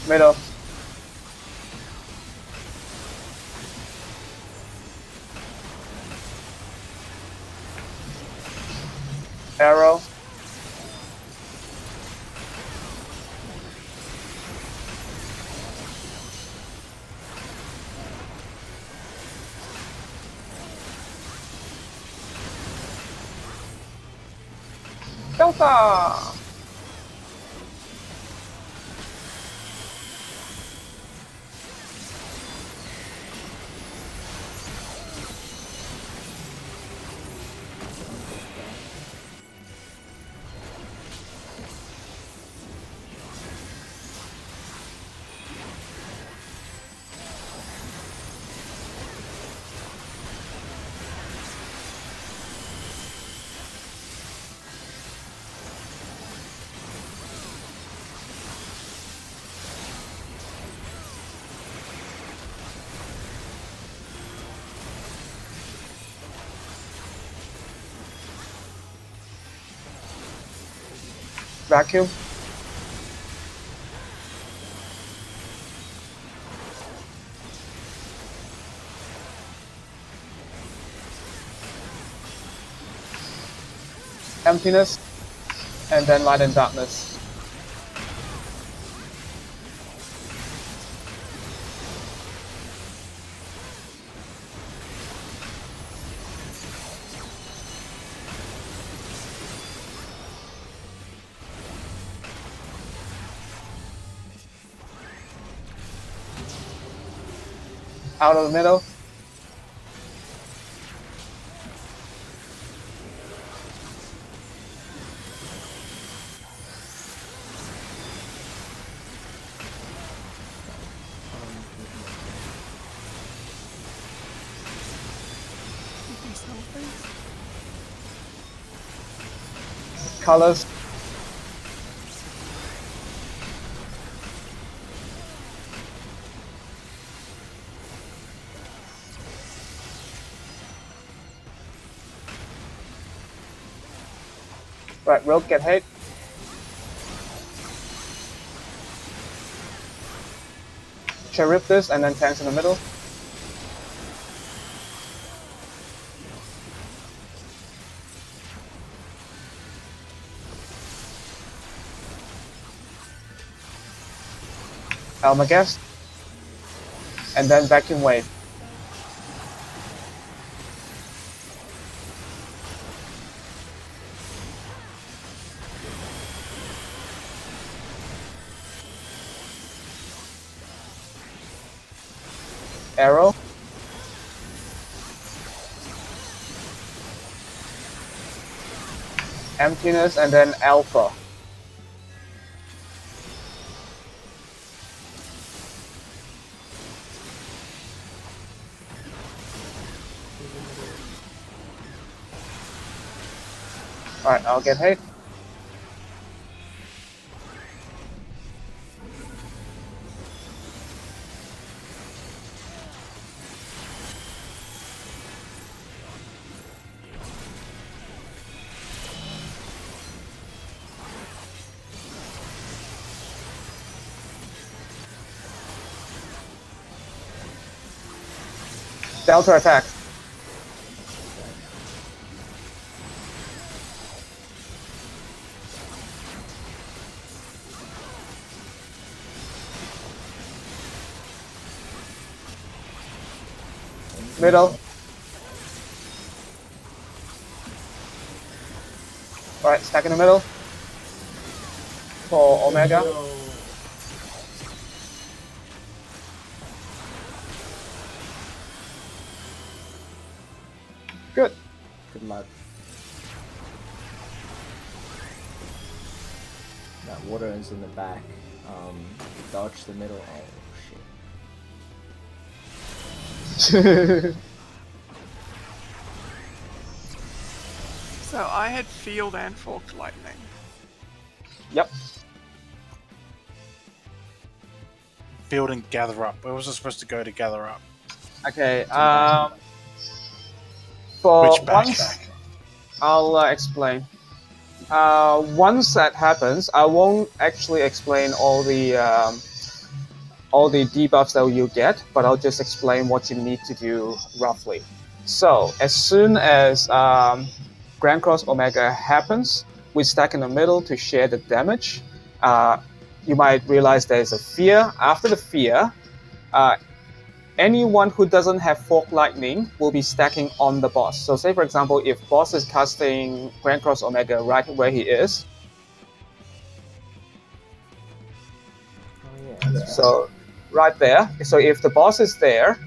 Speaker 6: Middle. Arrow. Delta. Vacuum. Emptiness, and then light and darkness. Out of the middle. Colors. Right, Rogue, get hit. Charybdis and then tanks in the middle. Almagest. And then vacuum wave. Arrow. Emptiness and then alpha. Alright, I'll get hit. Delta attack. Middle. Alright, stack in the middle. For Omega. Good.
Speaker 3: Good luck. That water is in the back. Dodge the middle. Oh shit.
Speaker 8: So I had field and forked lightning.
Speaker 6: Yep.
Speaker 7: Field and gather up. Where was I supposed to go to gather up?
Speaker 6: Okay. For
Speaker 7: Which
Speaker 6: once,
Speaker 7: backtrack?
Speaker 6: I'll explain. Once that happens, I won't actually explain all the all the debuffs that you get, but I'll just explain what you need to do roughly. So as soon as Grand Cross Omega happens, we stack in the middle to share the damage. You might realize there's a fear. After the fear, anyone who doesn't have Fork Lightning will be stacking on the boss. So say, for example, if boss is casting Grand Cross Omega right where he is.
Speaker 3: Oh, yeah.
Speaker 6: So right there. So if the boss is there,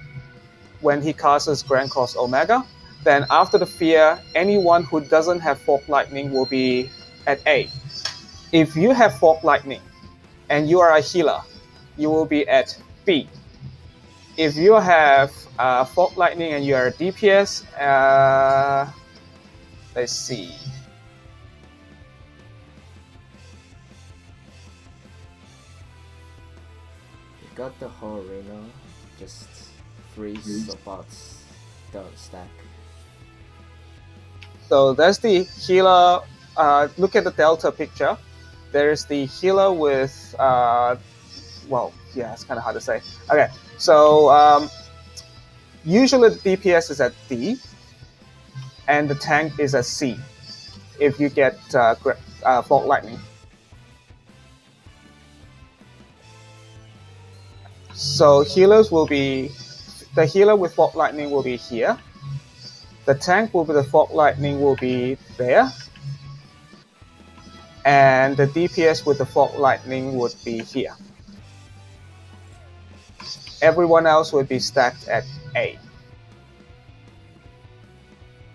Speaker 6: when he casts Grand Cross Omega, then after the fear, anyone who doesn't have Fork Lightning will be at A. If you have Fork Lightning and you are a healer, you will be at B. If you have Fork Lightning and you are a DPS, let's see.
Speaker 3: You got the whole arena, just 3 supports don't stack.
Speaker 6: So that's the healer. Look at the delta picture. There's the healer with, well, yeah, it's kind of hard to say. Okay, so usually the DPS is at D, and the tank is at C, if you get Fork Lightning. So healers will be, the healer with Fork Lightning will be here. The tank with the Fork Lightning will be there. And the DPS with the Fork Lightning would be here. Everyone else would be stacked at A.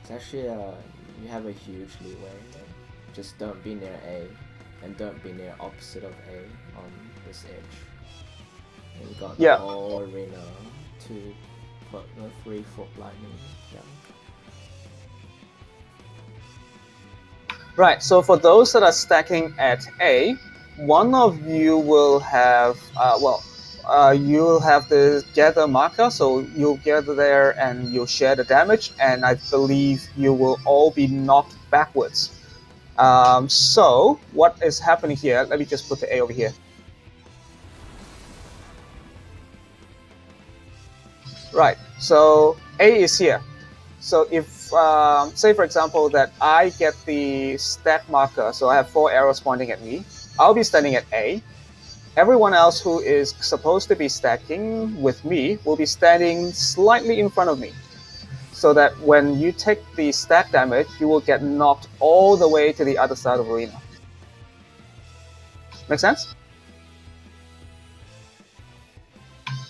Speaker 3: It's actually, you have a huge leeway. Just don't be near A, and don't be near opposite of A on this edge. And you got the whole arena to put the 3 Fork Lightning down.
Speaker 6: Right, so for those that are stacking at A, one of you will have, you'll have the gather marker, so you'll gather there and you'll share the damage, and I believe you will all be knocked backwards. So what is happening here, let me just put the A over here. Right, so A is here. So if, say for example, that I get the stack marker, so I have 4 arrows pointing at me, I'll be standing at A. Everyone else who is supposed to be stacking with me will be standing slightly in front of me. So that when you take the stack damage, you will get knocked all the way to the other side of the arena. Make sense?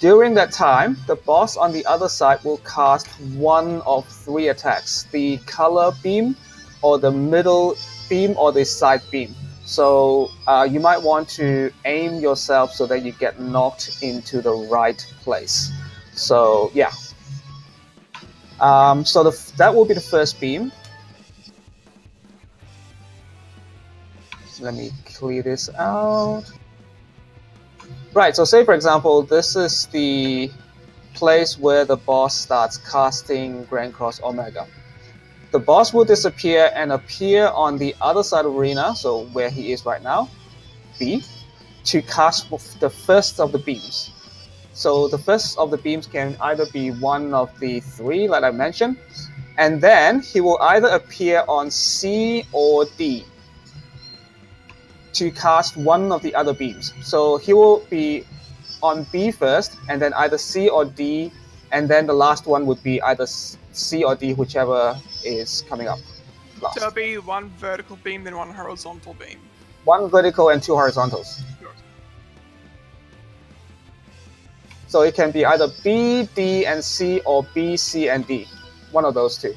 Speaker 6: During that time, the boss on the other side will cast one of 3 attacks: the color beam, or the middle beam, or the side beam. So you might want to aim yourself so that you get knocked into the right place. So yeah. So that will be the first beam. Let me clear this out. Right, so say for example, this is the place where the boss starts casting Grand Cross Omega. The boss will disappear and appear on the other side of the arena, so where he is right now, B, to cast the first of the beams. So the first of the beams can either be one of the 3, like I mentioned, and then he will either appear on C or D to cast one of the other beams. So he will be on B first, and then either C or D, and then the last one would be either C or D, whichever is coming up last.
Speaker 8: So it'll be 1 vertical beam, then 1 horizontal beam.
Speaker 6: 1 vertical and 2 horizontals.
Speaker 8: Sure.
Speaker 6: So it can be either B, D, and C, or B, C, and D. One of those 2.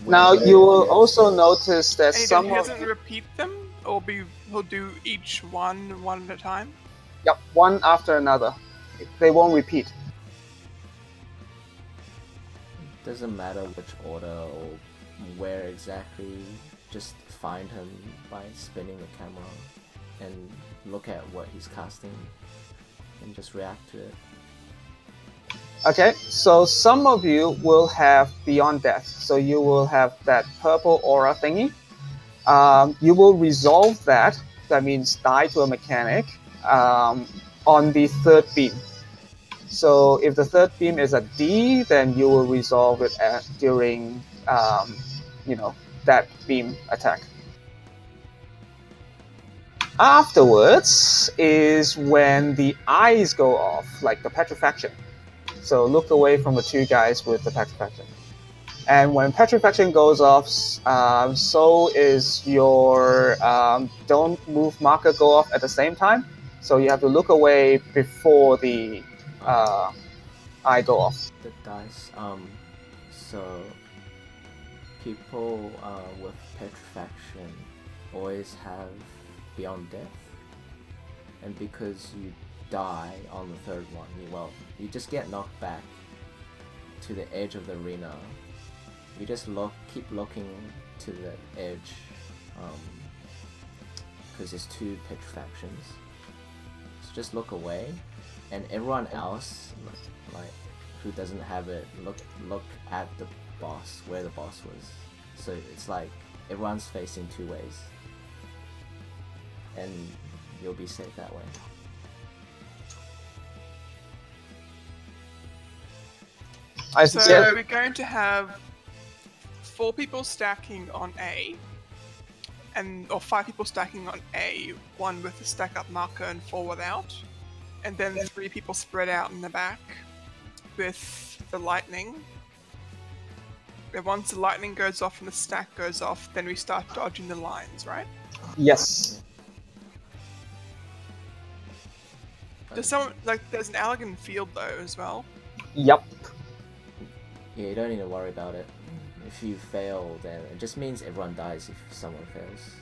Speaker 6: Now you will also notice that
Speaker 8: and
Speaker 6: some
Speaker 8: he doesn't repeat them, or he'll do each one at a time?
Speaker 6: Yep, one after another. They won't repeat.
Speaker 3: Doesn't matter which order or where exactly, just find him by spinning the camera and look at what he's casting and just react to it.
Speaker 6: Okay, so some of you will have Beyond Death. So you will have that purple aura thingy. You will resolve that. That means die to a mechanic. on the third beam. So if the third beam is a D, then you will resolve it during that beam attack. Afterwards is when the eyes go off, like the petrifaction. So look away from the two guys with the petrifaction. And when petrifaction goes off, so is your don't move marker go off at the same time. So you have to look away before the eye go off.
Speaker 3: The dice. So people with petrifaction always have Beyond Death, and because you die on the third one, you just get knocked back to the edge of the arena. You just keep looking to the edge, because there's two petrifactions. So just look away, and everyone else, like who doesn't have it, look at the boss, where the boss was. So it's like everyone's facing two ways, and you'll be safe that way.
Speaker 8: So we're going to have 4 people stacking on A, or 5 people stacking on A, 1 with a stack up marker and 4 without, and then 3 people spread out in the back with the lightning. And once the lightning goes off and the stack goes off, then we start dodging the lines, right?
Speaker 6: Yes.
Speaker 8: There's an Allegan field though as well.
Speaker 6: Yep.
Speaker 3: Yeah, you don't need to worry about it. If you fail, then it just means everyone dies if someone fails.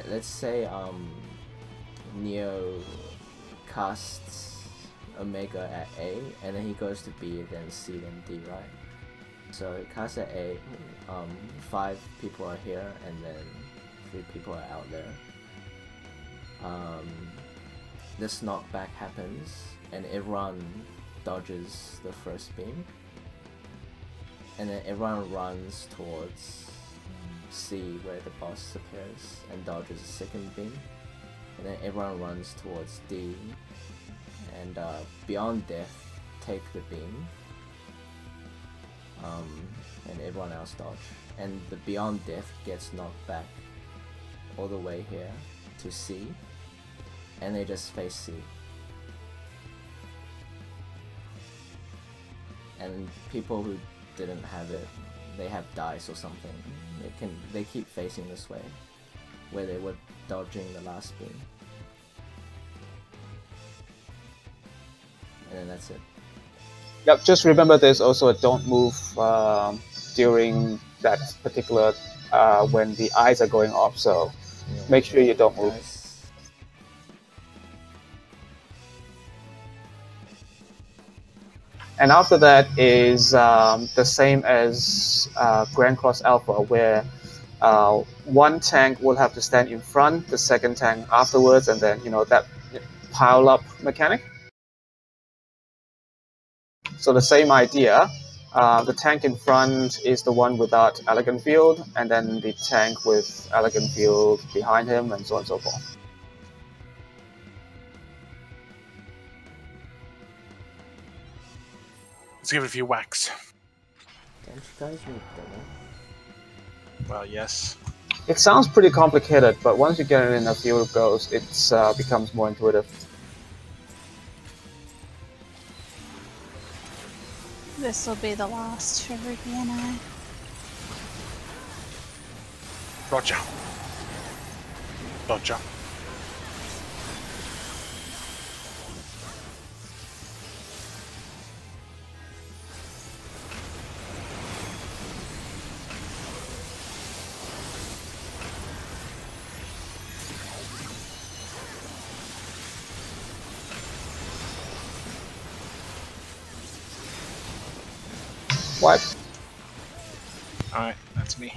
Speaker 3: Let's say Neo casts Omega at A, and then he goes to B, then C, then D, right? So he casts at A, 5 people are here, and then 3 people are out there. This knockback happens, and everyone dodges the first beam, and then everyone runs towards C where the boss appears and dodges the second beam, and then everyone runs towards D, and Beyond Death take the beam, and everyone else dodge, and the Beyond Death gets knocked back all the way here to C, and they just face C. And people who didn't have it, they have dice or something, they keep facing this way, where they were dodging the last beam. And then that's it.
Speaker 6: Yep, just remember there's also a don't move during that particular, when the eyes are going off, so yeah, make sure you don't move.
Speaker 3: Nice.
Speaker 6: And after that is the same as Grand Cross Alpha, where one tank will have to stand in front, the second tank afterwards, and then that pile-up mechanic. So the same idea. The tank in front is the one without Elegant Field, and then the tank with Elegant Field behind him, and so on and so forth.
Speaker 7: Let's give it a few whacks.
Speaker 3: Don't you guys need dinner?
Speaker 2: Well, yes.
Speaker 6: It sounds pretty complicated, but once you get it in a few goes, it becomes more intuitive.
Speaker 1: This will be the last for Ruby and I.
Speaker 7: Roger. Roger.
Speaker 6: What?
Speaker 2: Alright, that's me.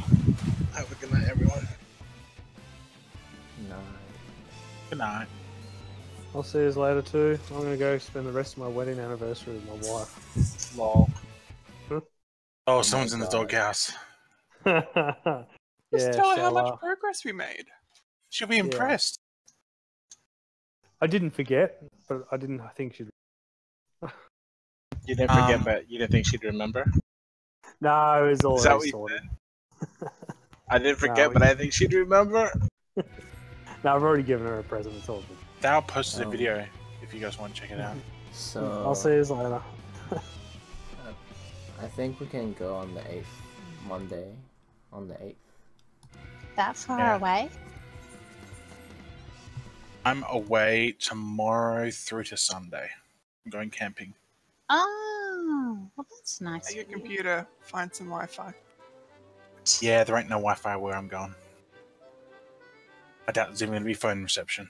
Speaker 2: Have a good night, everyone.
Speaker 3: No.
Speaker 2: Good night.
Speaker 4: I'll see you later too. I'm gonna go spend the rest of my wedding anniversary with my wife.
Speaker 2: Lol.
Speaker 7: Oh, someone's in the doghouse.
Speaker 4: Yeah,
Speaker 8: Just tell her how
Speaker 4: shall
Speaker 8: much progress we made.
Speaker 7: She'll be impressed.
Speaker 4: I didn't forget, but I think she'd.
Speaker 2: You didn't forget, but you didn't think she'd remember?
Speaker 4: No, it was
Speaker 2: Is that
Speaker 4: already
Speaker 2: what you
Speaker 4: sorted.
Speaker 2: I didn't forget, but I think she'd remember.
Speaker 4: No, I've already given her a present. It's all good.
Speaker 7: Thou posted a video if you guys want to check it out.
Speaker 3: So
Speaker 4: I'll see you later.
Speaker 3: I think we can go on the 8th, Monday, on the 8th.
Speaker 1: That far away?
Speaker 7: I'm away tomorrow through to Sunday. I'm going camping.
Speaker 1: Oh, well, that's nice.
Speaker 8: Take your computer, find some Wi-Fi.
Speaker 7: Yeah, there ain't no Wi-Fi where I'm going. I doubt there's even going to be phone reception.